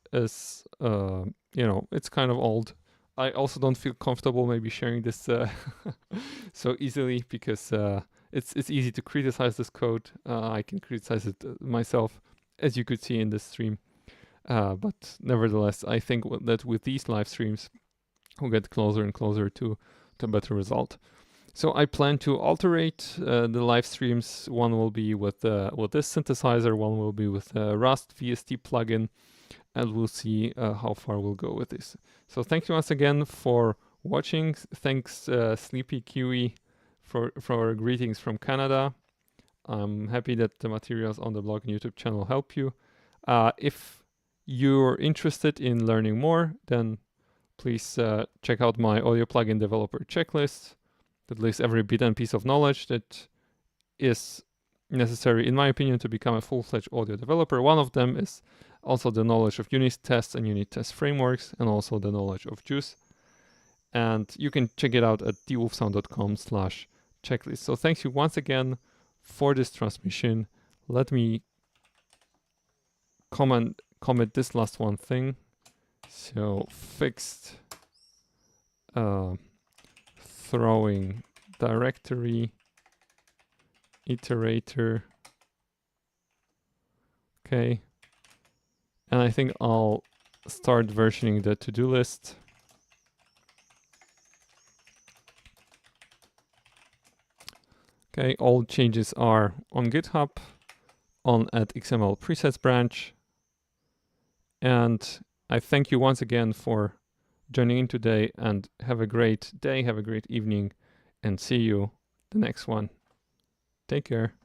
you know, it's kind of old. I also don't feel comfortable maybe sharing this so easily because it's easy to criticize this code. I can criticize it myself, as you could see in this stream. But nevertheless, I think that with these live streams, we'll get closer and closer to a better result. So I plan to alterate the live streams. One will be with this synthesizer, one will be with Rust VST plugin, and we'll see how far we'll go with this. So thank you once again for watching. Thanks Sleepy Kiwi for greetings from Canada. I'm happy that the materials on the blog and YouTube channel help you. If you're interested in learning more, then please check out my audio plugin developer checklist that lists every bit and piece of knowledge that is necessary, in my opinion, to become a full-fledged audio developer. One of them is also the knowledge of unit tests and unit test frameworks, and also the knowledge of JUCE. And you can check it out at thewolfsound.com/checklist. So thank you once again for this transmission. Let me comment this last one thing. So fixed throwing directory iterator. Okay. And I think I'll start versioning the to-do list. Okay, all changes are on GitHub, on add-xml-presets branch. And I thank you once again for joining in today, and have a great day, have a great evening, and see you the next one. Take care.